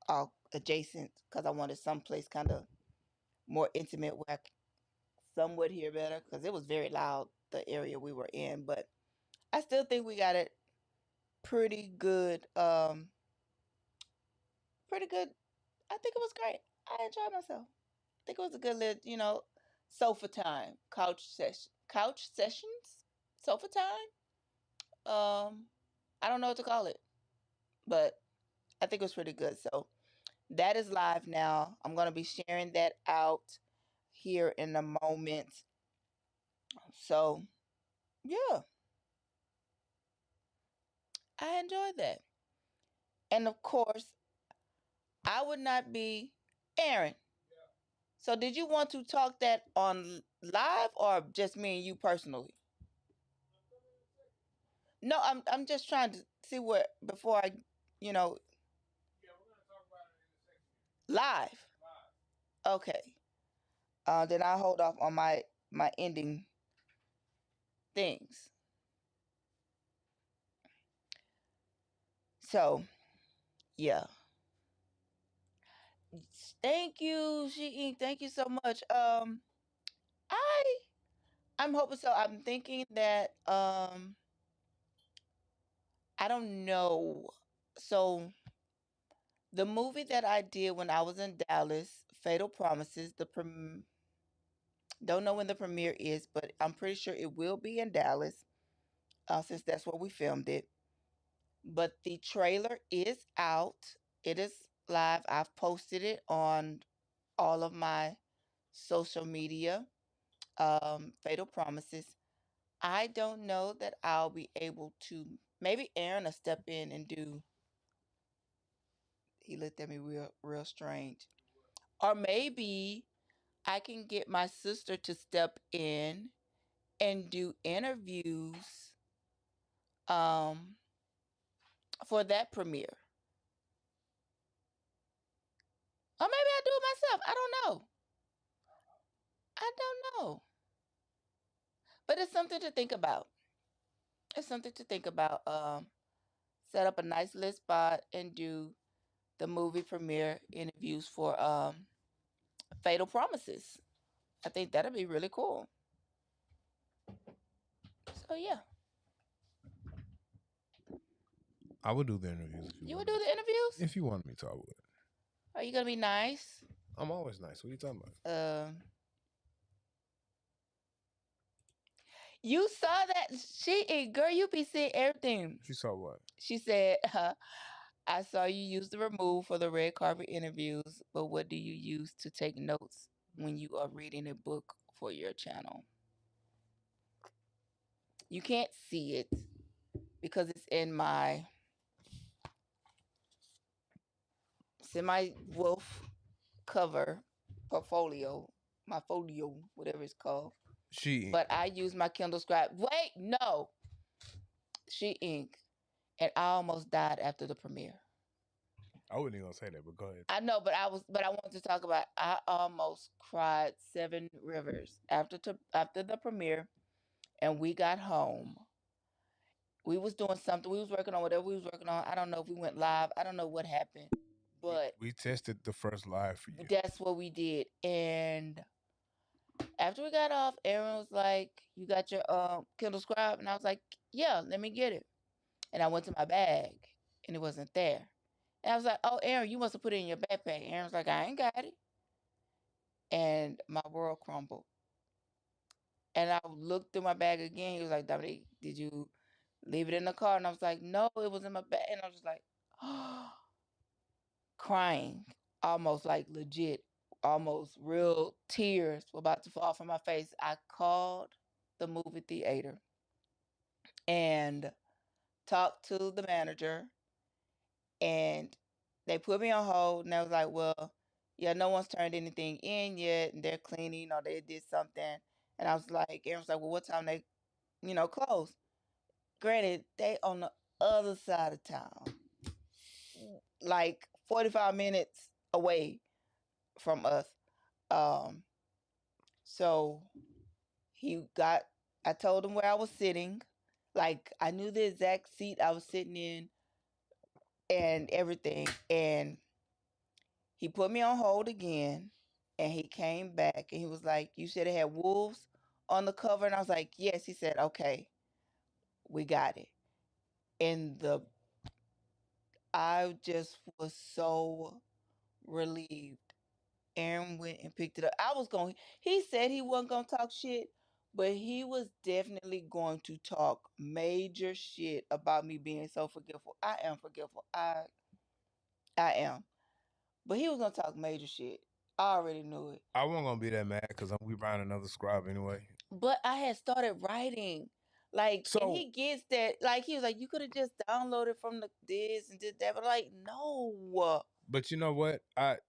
all adjacent, because I wanted someplace kind of more intimate where some would hear better, because it was very loud, the area we were in. But I still think we got it pretty good. Pretty good. I think it was great. I enjoyed myself. I think it was a good little, sofa time, couch sessions, sofa time. I don't know what to call it, but I think it was pretty good. So that is live now. I'm gonna be sharing that out here in a moment. So yeah, I enjoyed that. And of course, I would not be Aaron. So did you want to talk that on live or just me and you personally? No, I'm just trying to see what before I, you know, live. Okay. Then I'll hold off on my ending things. So yeah. Thank you, She. Thank you so much. I I'm hoping so. I'm thinking that I don't know. So the movie that I did when I was in Dallas, Fatal Promises, don't know when the premiere is, but I'm pretty sure it will be in Dallas, since that's where we filmed it. But the trailer is out. It is live. I've posted it on all of my social media. Fatal Promises. I don't know that I'll be able to. Maybe Aaron will step in and do. He looked at me real strange. Or maybe I can get my sister to step in and do interviews um for that premiere. Or maybe I do it myself. I don't know. I don't know. But it's something to think about. It's something to think about. Set up a nice little spot and do the movie premiere interviews for Fatal Promises. I think that'd be really cool. So yeah, I would do the interviews if you you would wanted do me the to. interviews. If you wanted me to, I would. Are you gonna be nice? I'm always nice. What are you talking about? You saw that girl. You be seeing everything. She saw what? She said, "I saw you use the remove for the red carpet interviews, but what do you use to take notes when you are reading a book for your channel? You can't see it because it's in my semi wolf cover portfolio, my folio, whatever it's called. She But I use my Kindle Scribe. Wait, no, She Ink, and I almost died after the premiere. I wouldn't even say that, but go ahead. I know, but I wanted to talk about. I almost cried 7 rivers after the premiere, and we got home. We was doing something. We was working on whatever we was working on. I don't know if we went live. I don't know what happened, We but we tested the first live for you. that's what we did. And After we got off, Aaron was like, "You got your Kindle Scribe?" And I was like, "Yeah, let me get it." And I went to my bag, and it wasn't there. And I was like, "Oh, Aaron, you must have put it in your backpack." Aaron was like, "I ain't got it," and my world crumbled. And I looked through my bag again. He was like, "Dominique, did you leave it in the car?" And I was like, "No, it was in my bag." And I was just like, crying, almost like legit, almost real tears were about to fall from my face. I called the movie theater and talked to the manager, and they put me on hold. And I was like, "Well, yeah, no one's turned anything in yet, and they're cleaning or they did something." And I was like, Aaron was like, "Well, what time they, close?" Granted, they on the other side of town, like 45 minutes away from us. Um, so he got, I told him where I was sitting. Like I knew the exact seat I was sitting in and everything. And he put me on hold again, and he came back and he was like, "You said it had wolves on the cover." And I was like, "Yes." He said, "Okay, we got it." And I just was so relieved. Aaron went and picked it up. He said he wasn't going to talk shit, but he was definitely going to talk major shit about me being so forgetful. I am forgetful. I am. But he was going to talk major shit. I already knew it. I wasn't gonna be that mad because we buying another scribe anyway. But I had started writing. Like, and So, he gets that. Like, he was like, "You could have just downloaded from the this and did that." But like, no. but you know what?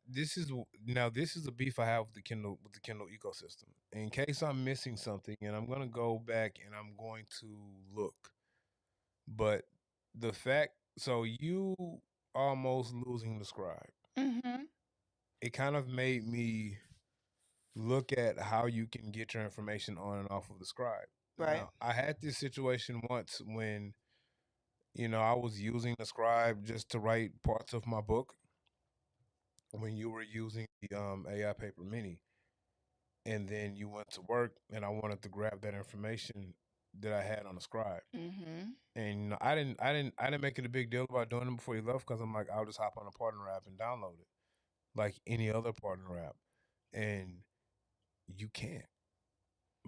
This is a beef I have with the Kindle ecosystem. In case I'm missing something, and I'm gonna go back and I'm going to look. But the fact, so you almost losing the scribe, Mm-hmm. it kind of made me look at how you can get your information on and off of the scribe. Right. Now, I had this situation once when I was using the scribe just to write parts of my book when you were using the AI Paper Mini, and then you went to work, and I wanted to grab that information that I had on the scribe. Mm-hmm. And I didn't make it a big deal about doing it before you left because I'm like, I'll just hop on a partner app and download it like any other partner app, and you can't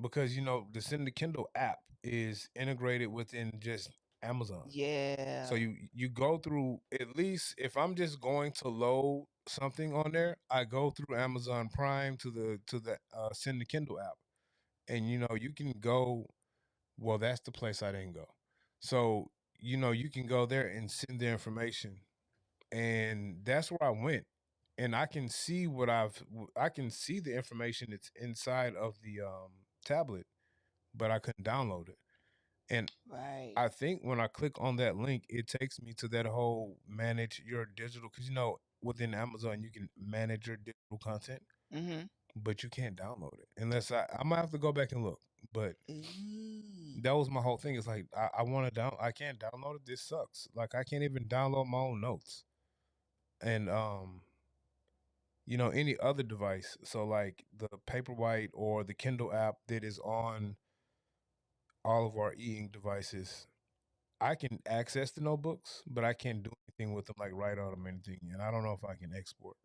because the Send the Kindle app is integrated within just Amazon. So Yeah. you go through, at least if I'm just going to load something on there, I go through Amazon Prime to the Send the Kindle app, and you can go. Well, that's the place I didn't go. So you can go there and send the information, and that's where I went, and I can see the information that's inside of the tablet, but I couldn't download it. And Right. I think when I click on that link, it takes me to that whole manage your digital, because within Amazon you can manage your digital content, Mm-hmm. but you can't download it unless I'm gonna have to go back and look. But Mm. that was my whole thing. It's like I want to I can't download it. This sucks. Like I can't even download my own notes. And any other device. So like the Paperwhite or the Kindle app that is on all of our e-ink devices, I can access the notebooks, but I can't do anything with them like write on them or anything. And I don't know if I can export.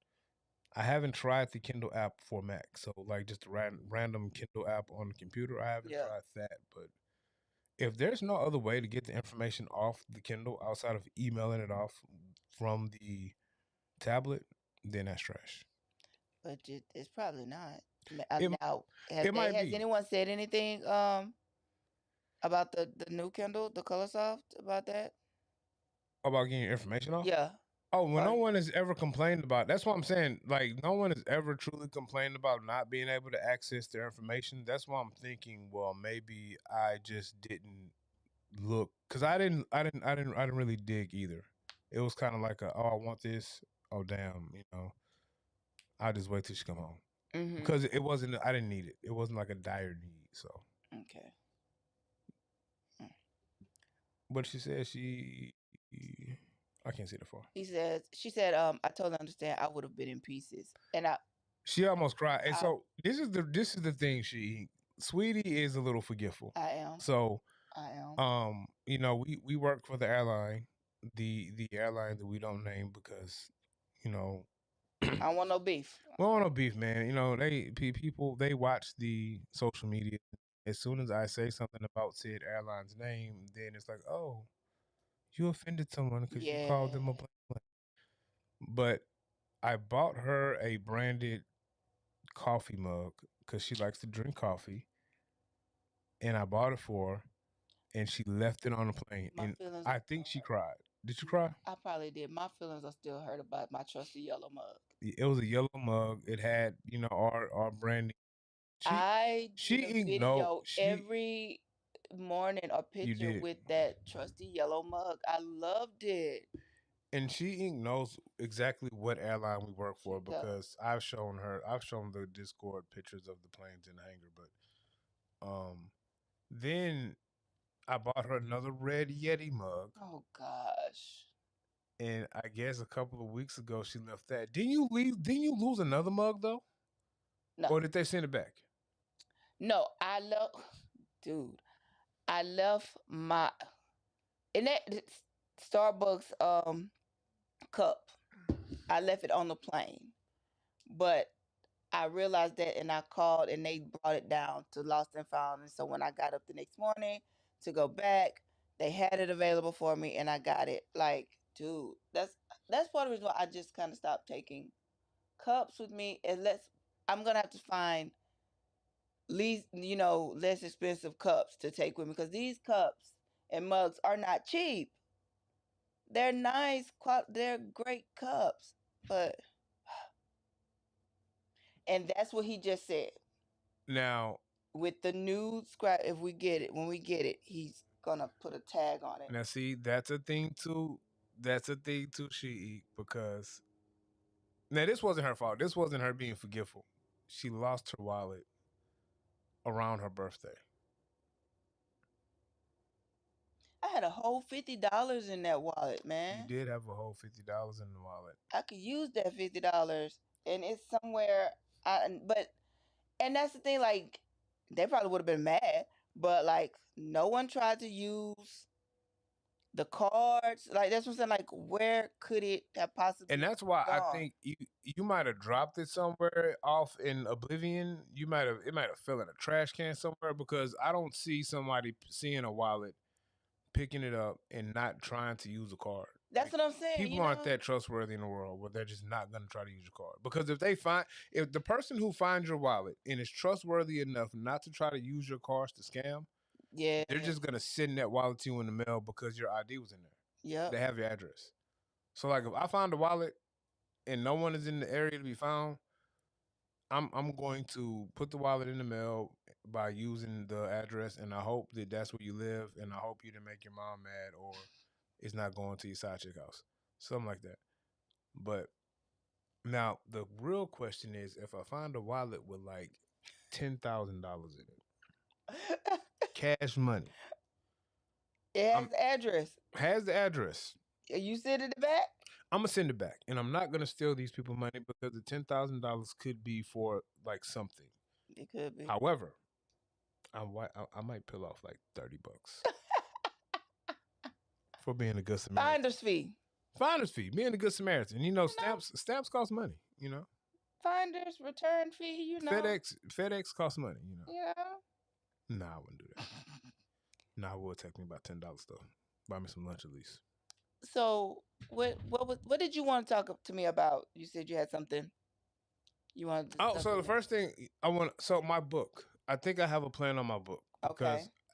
I haven't tried the Kindle app for Mac. So like just a random Kindle app on the computer, I haven't Yeah. tried that. But if there's no other way to get the information off the Kindle outside of emailing it off from the tablet, then that's trash. But it's probably not. It Now, it might has be anyone said anything about the new Kindle, the Color Soft, about that? about getting your information off. Yeah. Oh, well, Or no one has ever complained about. That's what I'm saying. Like, no one has ever truly complained about not being able to access their information. That's why I'm thinking, well, maybe I just didn't look because I didn't really dig either. It was kind of like oh, I want this. Oh, damn, I'll just wait till she come home mm-hmm. because it wasn't. I didn't need it. It wasn't like a dire need. So, Okay. Mm. but she said I can't see the far. She said, I totally understand. I would have been in pieces, and I. She almost cried. And I so this is the thing, she Sweetie is a little forgetful. I am. So I am. we work for the airline, the airline that we don't name because, you know, I don't want no beef. we don't want no beef, man. People they watch the social media. As soon as I say something about said airline's name, then it's like, oh, you offended someone because you called Yeah. them a blank blank. But I bought her a branded coffee mug because she likes to drink coffee, and I bought it for her, and she left it on the plane, My and feelings I are think still she hurt. cried. Did you cry? I probably did. My feelings are still hurt about my trusty yellow mug. It was a yellow mug. It had, our branding. She I she did a inked no video she every morning or you picture did, with that trusty yellow mug. I loved it. and she Inc. knows exactly what airline we work She for does. because I've shown the Discord pictures of the planes in the hangar. But then I bought her another red Yeti mug, Oh gosh. and I guess a couple of weeks ago she left that. Didn't you leave? Didn't you lose another mug though, No. or did they send it back? No, I love dude. I left my in that Starbucks cup. I left it on the plane. But I realized that and I called and they brought it down to Lost and Found. And so when I got up the next morning to go back, they had it available for me and I got it. Like, dude, that's part of the reason why I just kind of stopped taking cups with me. Unless I'm gonna have to find least, less expensive cups to take with me because these cups and mugs are not cheap. They're nice, they're great cups, but and that's what he just said. Now, With the new scrap, if we get it, when we get it, he's gonna put a tag on it. now, see, that's a thing too. That's a thing too, she because now this wasn't her fault. This wasn't her being forgetful. She lost her wallet around her birthday. I had a whole $50 in that wallet, You man. did have a whole $50 in the wallet, I could use that $50, and it's somewhere. But and that's the thing. Like they probably would have been mad, but like no one tried to use the cards. Like that's what I'm saying. Like where could it have and possibly that's why I gone? think you might have dropped it somewhere off in oblivion. It might have fell in a trash can somewhere because I don't see somebody seeing a wallet, picking it up, and not trying to use a card. That's Like, what I'm saying. people aren't that trustworthy in the world where they're just not going to try to use your card. Because if the person who finds your wallet and is trustworthy enough not to try to use your cards to scam, Yeah. they're just going to send that wallet to you in the mail because your ID was in there. Yep. They have your address. So like if I find a wallet and no one is in the area to be found, I'm going to put the wallet in the mail by using the address, and I hope that that's where you live, and I hope you didn't make your mom mad, or it's not going to your side chick house, something like that. But now the real question is, if I find a wallet with like $10,000 in it, cash money, It has I'm the address. has the address. You send it back? I'm gonna send it back, and I'm not gonna steal these people money because the $10,000 could be for like something. It could be. However, I might peel off like $30 for being a good Samaritan. Finder's fee. Finder's fee, being a good Samaritan. You know, Stamps cost money. finder's return fee. FedEx costs money. You know. Nah, I wouldn't do that. Nah, it would take me about $10 though. Buy me some lunch at least. So what did you want to talk to me about? You said you had something you wanted to Oh, discuss so with the me. first thing I want, so my book. I think I have a plan on my book Okay.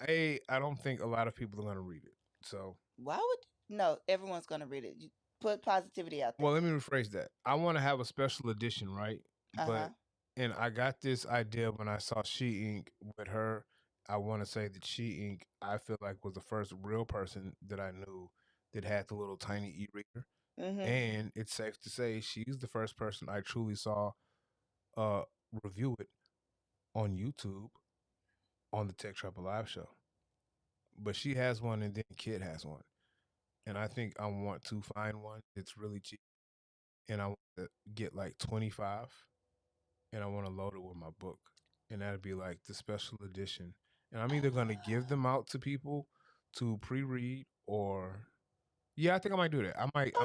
because I don't think a lot of people are gonna read it. So, Why would no? Everyone's gonna read it. You put positivity out there. well, let me rephrase that. I want to have a special edition, right? Uh huh. But and I got this idea when I saw She Ink with her. I want to say that She Ink, I feel like, was the first real person that I knew that had the little tiny e-reader, Mhm. and it's safe to say she's the first person I truly saw uh review it on YouTube on the Tech Trouble Live show. But she has one, and then Kid has one, and I think I want to find one that's really cheap, and I want to get like 25. and I want to load it with my book, and that'd be like the special edition. And I'm either gonna give them out to people to pre-read, or yeah, I think I might do that. Oh, that's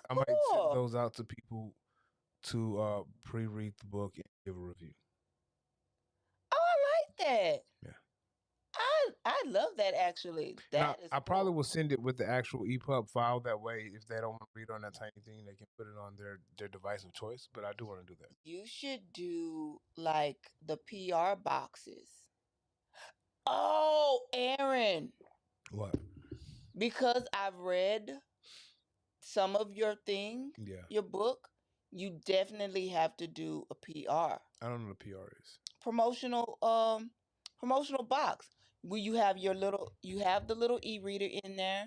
I might send cool. those out to people to pre-read the book and give a review. Oh, I like that. Yeah, I love that actually. and That is I probably cool. will send it with the actual EPUB file. That way, if they don't want to read on that tiny thing, they can put it on their device of choice. But I do want to do that. You should do like the PR boxes. Oh, Aaron, What? because I've read some of your thing, Yeah, your book, you definitely have to do a PR. I don't know what the PR is. Promotional promotional box where you have the little e-reader in there,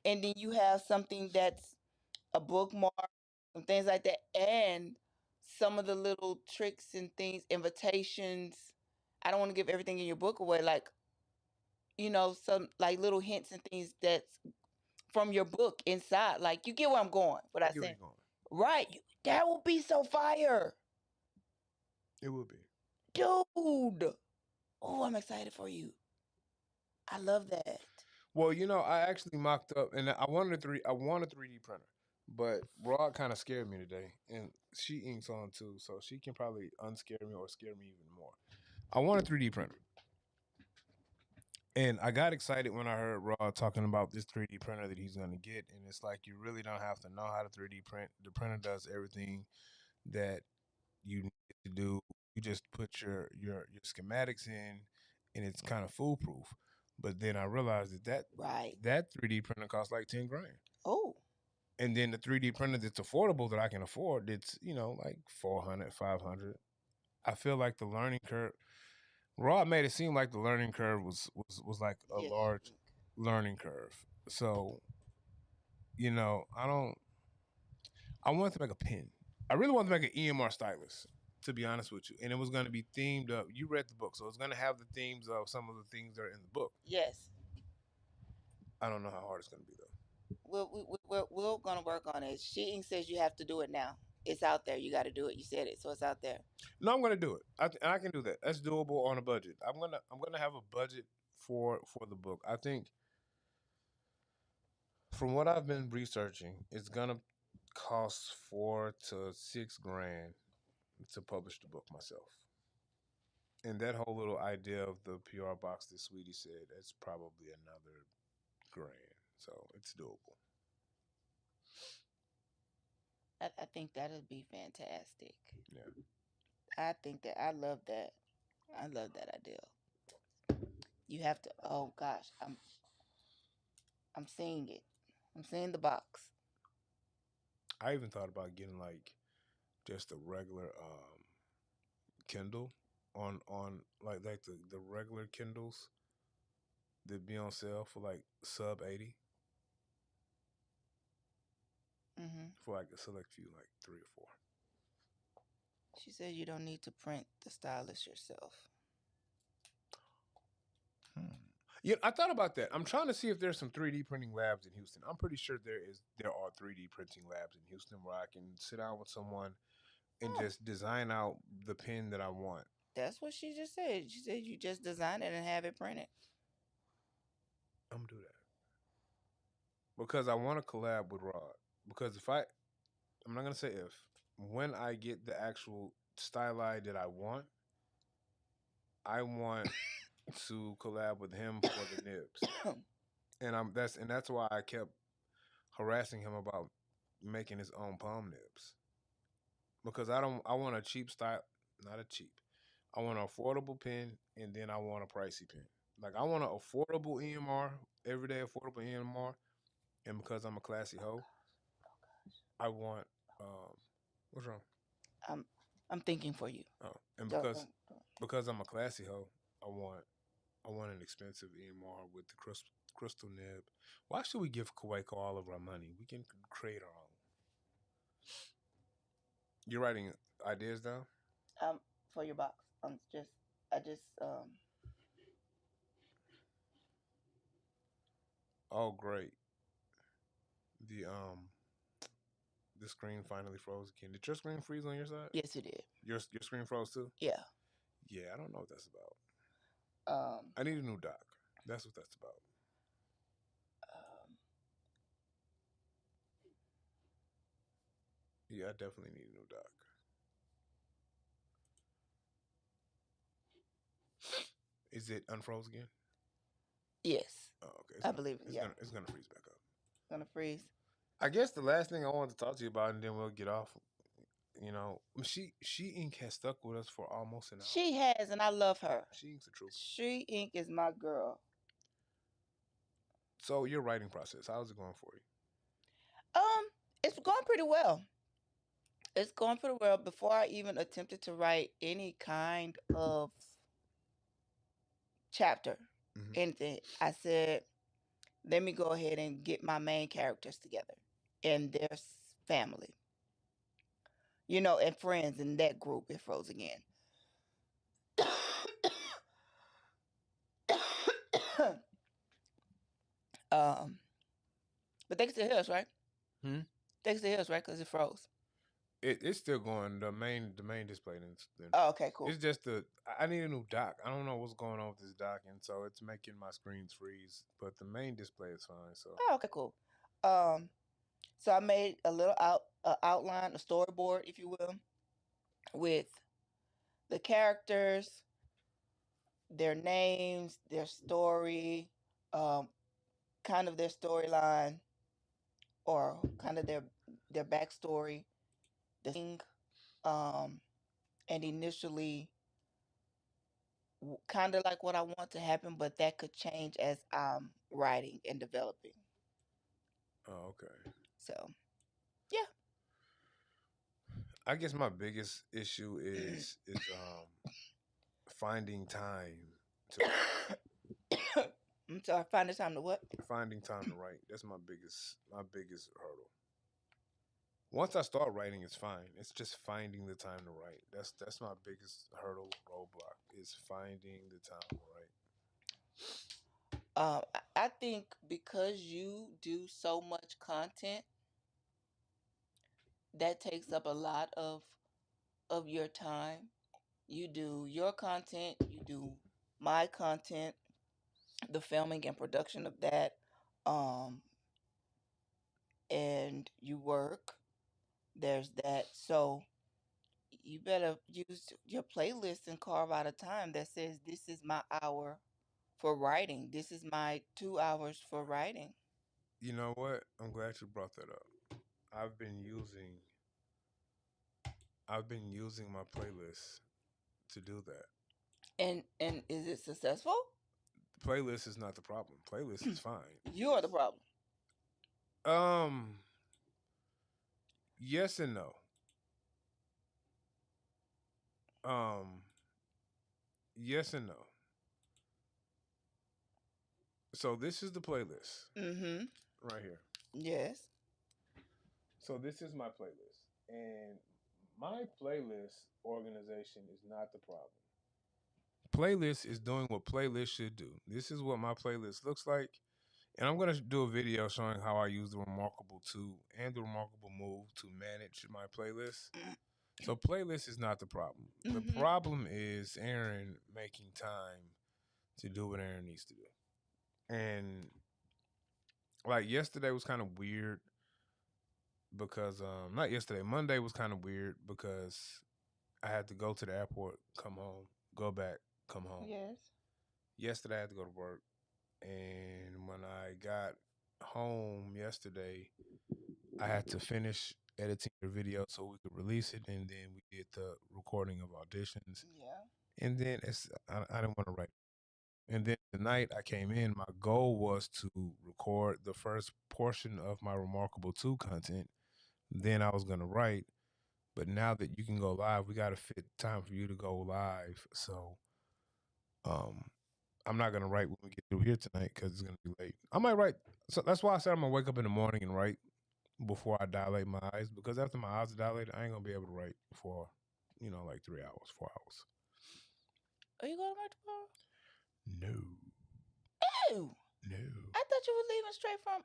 and then you have something that's a bookmark and things like that, and some of the little tricks and things, invitations. I don't want to give everything in your book away, like some like little hints and things that's from your book inside. Like, you get where I'm going, what I I get where said. you're going. Right. That will be so fire. It will be. Dude. Oh, I'm excited for you. I love that. Well, I actually mocked up, and I wanted I want a 3D printer, but Rod kind of scared me today, and she inks on too, so she can probably unscare me or scare me even more. I want a 3D printer, and I got excited when I heard Rod talking about this 3D printer that he's going to get, and it's like you really don't have to know how to 3D print. The printer does everything that you need to do. You just put your schematics in, and it's kind of foolproof. But then I realized Right. that 3D printer costs like 10 grand. Oh, And then the 3D printer that's affordable that I can afford, it's like 400, 500. I feel like the learning curve. Rod made it seem like the learning curve was like a yes, you large think. learning curve. So I don't. I wanted to make a pen. I really wanted to make an EMR stylus, to be honest with you. And it was going to be themed up. You read the book, so it's going to have the themes of some of the things that are in the book. Yes. I don't know how hard it's going to be, though. We're gonna work on it. Sheeting says you have to do it now. It's out there. You got to do it. You said it, so it's out there. No, I'm going to do it. And I can do that. That's doable on a budget. I'm gonna have a budget for the book. I think from what I've been researching, it's going to cost 4 to 6 grand to publish the book myself. And that whole little idea of the PR box that Sweetie said, that's probably another grand. So it's doable. I think that'd be fantastic. Yeah. I think that I love that. I love that idea. You have to. Oh gosh, I'm seeing it. I'm seeing the box. I even thought about getting like just a regular Kindle on like the regular Kindles that be on sale for like sub 80 Hmm. for like a select few, like 3 or 4. She said you don't need to print the stylus yourself. Hmm. Yeah, I thought about that. I'm trying to see if there's some 3D printing labs in Houston. I'm pretty sure there are 3D printing labs in Houston where I can sit down with someone and Oh, just design out the pen that I want. that's what she just said. She said you just design it and have it printed. I'm gonna do that because I want to collab with Rod. Because I'm not gonna say if, when I get the actual styli that I want to collab with him for the nibs, and that's why I kept harassing him about making his own palm nibs because I want a cheap style, not a cheap. I want an affordable pen, and then I want a pricey pen. Like I want an affordable EMR, everyday affordable EMR, and because I'm a classy hoe, I want what's wrong? I'm I'm thinking for you. Oh, and Don't. because I'm a classy hoe, I want an expensive EMR with the crystal nib. Why should we give Kuwaiko all of our money? We can create our own. You're writing ideas down? Um, for your box. I just Oh, great. The um the screen finally froze again. Did your screen freeze on your side? Yes, it did. Your screen froze too? Yeah. Yeah, I don't know what that's about. Um, I need a new dock. That's what that's about. um, Yeah, I definitely need a new dock. Is it unfroze again? yes, Oh, okay. I believe it. Yeah, It's gonna freeze back up. gonna freeze. I guess the last thing I wanted to talk to you about, and then we'll get off. You know, she Ink has stuck with us for almost an hour. She has, and I love her. She Ink's a trooper. She Inc. is my girl. So your writing process, how's it going for you? It's going pretty well. It's going pretty well. Before I even attempted to write any kind of chapter, anything, I said, let me go ahead and get my main characters together and their family, and friends in that group. It froze again. But they can still hear us, right? They can still hear us, right? Because it froze. It's still going. The main display. Oh, okay, cool. It's just I need a new dock. I don't know what's going on with this dock, and so it's making my screens freeze. But the main display is fine. So Oh, okay, cool. So I made a little outline, a storyboard, if you will, with the characters, their names, their story, kind of their storyline, or kind of their backstory, the thing, and initially kind of like what I want to happen, but that could change as I'm writing and developing. oh, okay. So, yeah. I guess my biggest issue is finding time to I'm sorry, finding time to what? finding time to write. That's my biggest hurdle. Once I start writing, it's fine. It's just finding the time to write. That's my biggest hurdle roadblock is finding the time to write. I think because you do so much content, that takes up a lot of your time. You do your content, you do my content, the filming and production of that, um, and you work. There's that. So you better use your playlist and carve out a time that says this is my hour for writing. This is my 2 hours for writing. You know what? I'm glad you brought that up. I've been using I've been using my playlist to do that. And is it successful? The playlist is not the problem. Playlist is fine. You are the problem. Um, yes and no. Um, yes and no. So this is the playlist Mm-hmm. right here. Yes. So this is my playlist, and my playlist organization is not the problem. Playlist is doing what playlist should do. This is what my playlist looks like. And I'm going to do a video showing how I use the Remarkable 2 and the Remarkable Move to manage my playlist. So playlist is not the problem. The problem is Aaron making time to do what Aaron needs to do. And like yesterday was kind of weird because not yesterday, Monday was kind of weird because I had to go to the airport, come home, go back, come home. Yes. Yesterday I had to go to work. And when I got home yesterday, I had to finish editing the video so we could release it, and then we did the recording of auditions. Yeah. And then I didn't want to write. And then tonight I came in. My goal was to record the first portion of my Remarkable 2 content. Then I was gonna write. But now that you can go live, we gotta fit time for you to go live. So I'm not gonna write when we get through here tonight because it's gonna be late. I might write. So that's why I said I'm gonna wake up in the morning and write before I dilate my eyes, because after my eyes are dilated, I ain't gonna be able to write for, like 3 hours, 4 hours. Are you going to work tomorrow? No, Oh, no. I thought you were leaving straight from.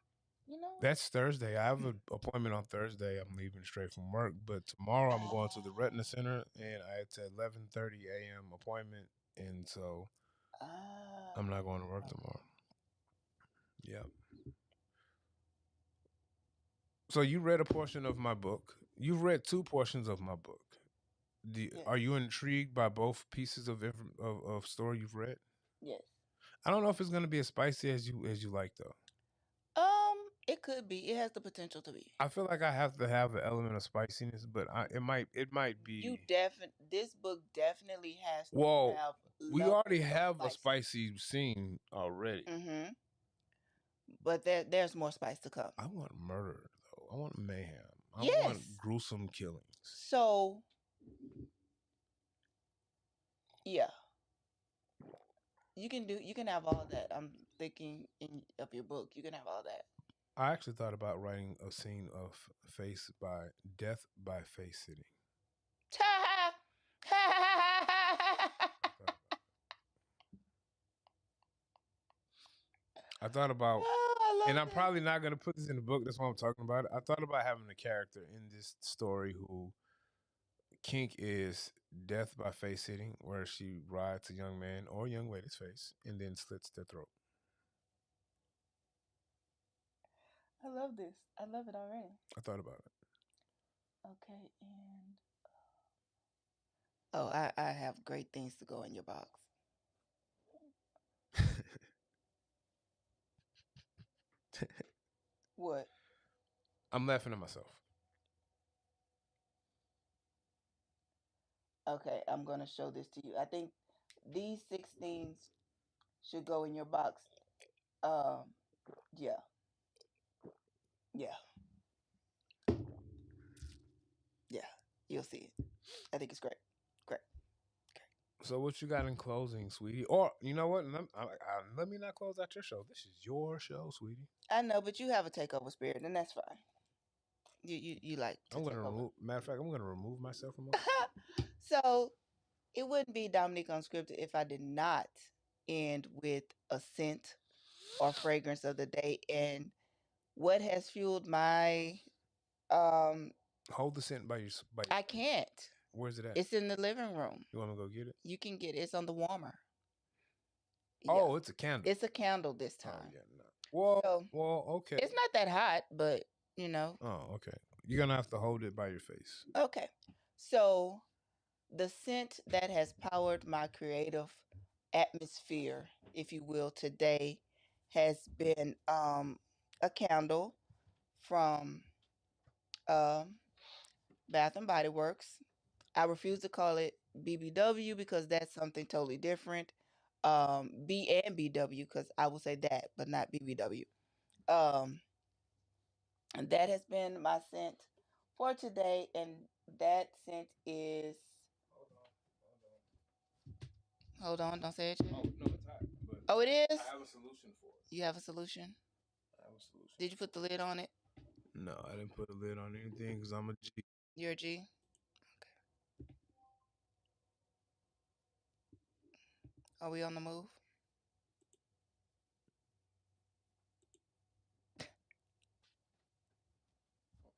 You know? That's Thursday. I have an appointment on Thursday. I'm leaving straight from work, but tomorrow I'm going to the Retina Center, and it's at 11:30 a.m. appointment, and so Ah. I'm not going to work tomorrow. Yeah. So you read a portion of my book. You've read two portions of my book. Yes. Are you intrigued by both pieces of story you've read? Yes. I don't know if it's going to be as spicy as you like though. It could be. It has the potential to be. I feel like I have to have an element of spiciness, but it might You be. this book definitely has to Well, have we already levels of have a spicy. spicy scene already. Mm-hmm. But there's more spice to come. I want murder though. I want mayhem. I want Yes. gruesome killings. So yeah, you can have all that. I'm thinking of your book. You can have all that. I actually thought about writing a scene of death by face sitting. I thought about, Oh, I and love I'm probably not going to put this in the book. That's why I'm talking about it. I thought about having a character in this story who kink is death by face sitting, where she rides a young man or young lady's face and then slits their throat. I love this. I love it already. I thought about Okay, and oh, I have great things to go in your box. it. What? I'm laughing at myself. Okay, I'm gonna show this to you. I think these 16s should go in your box. Um, yeah, yeah, yeah. You'll see it. I think it's great. Great. So what you got in closing, sweetie? Or you know what? Let me not close out your show. This is your show, sweetie. I know, but you have a takeover spirit, and that's fine. You like to I'm gonna take over. remove. Matter of fact, I'm gonna remove myself from most. So it wouldn't be Dominique Unscripted if I did not end with a scent or fragrance of the day. And what has fueled my Hold the scent by your. I can't. Where's it at? It's in the living room. You want me to go get it? You can get it. It's on the warmer. Yeah. Oh, it's a candle. It's a candle this Oh time. yeah, no. Well, So okay. it's not that hot, but you know. Oh, okay. You're gonna have to hold it by your face. Okay. So the scent that has powered my creative atmosphere, if you will, today has been a candle from um Bath and Body Works. I refuse to call it BBW because that's something totally different. B and BW because I will say that, but not BBW. Um, and that has been my scent for today, and that scent is. Hold on, don't say it yet. Oh no, it's hot. But Oh, it is. I have a solution for it. You have a solution. I have a solution. Did you put the lid on it? No, I didn't put a lid on anything because I'm a G. You're a G. Okay. Are we on the move?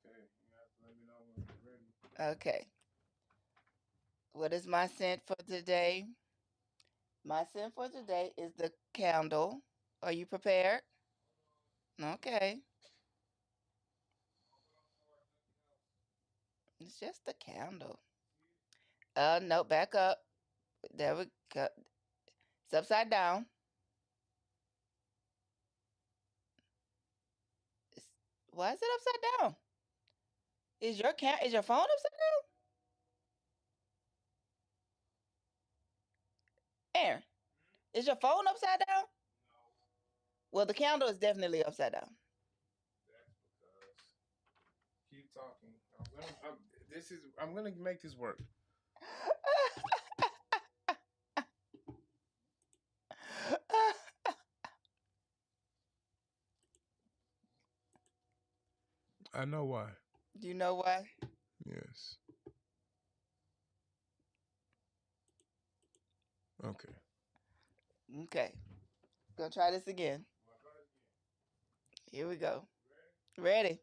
Okay, you have to let me know when you're ready. Okay. What is my scent for today? My scent for today is the candle. Are you prepared? Okay. It's just a candle. No, back up. There we go. It's upside down. It's, why is it upside down? Is your phone upside down? Aaron, is your phone upside down? Well, the candle is definitely upside down. That's because keep talking. I'm gonna make this work. I know why. Do you know why? Yes. Okay. Okay. Gonna try this again. Here we go. Ready.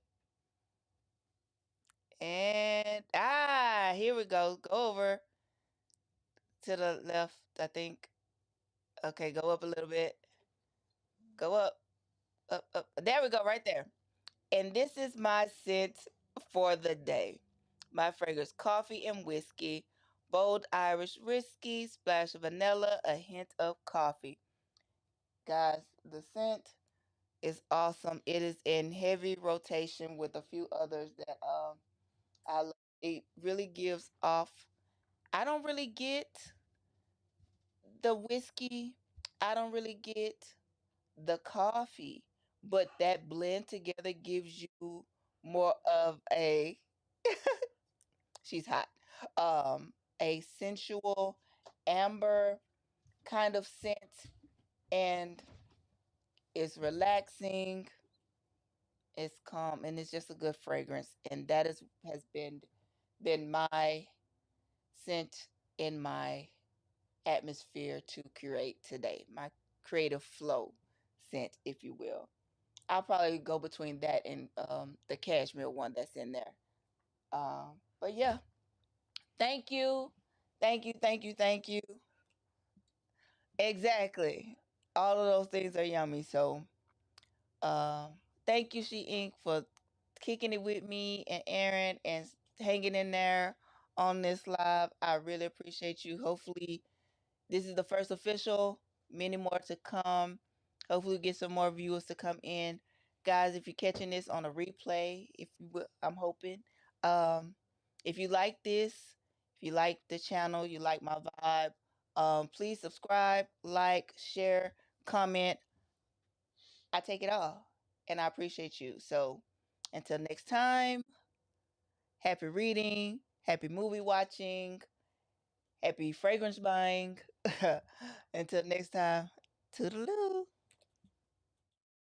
And here we go. Go over to the left, I think. Okay, go up a little bit. Go up, up, up. There we go, right there. And this is my scent for the day. My fragrance: coffee and whiskey, bold Irish whiskey, splash of vanilla, a hint of coffee. Guys, the scent is awesome. It is in heavy rotation with a few others that I love. It really gives off. I don't really get the whiskey. I don't really get the coffee, but that blend together gives you more of a she's hot. A sensual amber kind of scent, and it's relaxing, it's calm, and it's just a good fragrance. And that is has been my scent in my atmosphere to create today. My creative flow scent, if you will. I'll probably go between that and the cashmere one that's in there. But yeah, thank you. Thank you, thank you, thank you. Exactly. All of those things are yummy. So, um, thank you, She Inc., for kicking it with me and Aaron and hanging in there on this live. I really appreciate you. Hopefully, this is the first official, many more to come. Hopefully, we get some more viewers to come in. Guys, if you're catching this on a replay, if you will, I'm hoping. Um, if you like this, if you like the channel, you like my vibe, please subscribe, like, share, comment. I take it all, and I appreciate you. So, until next time, happy reading, happy movie watching, happy fragrance buying. Until next time, toodaloo.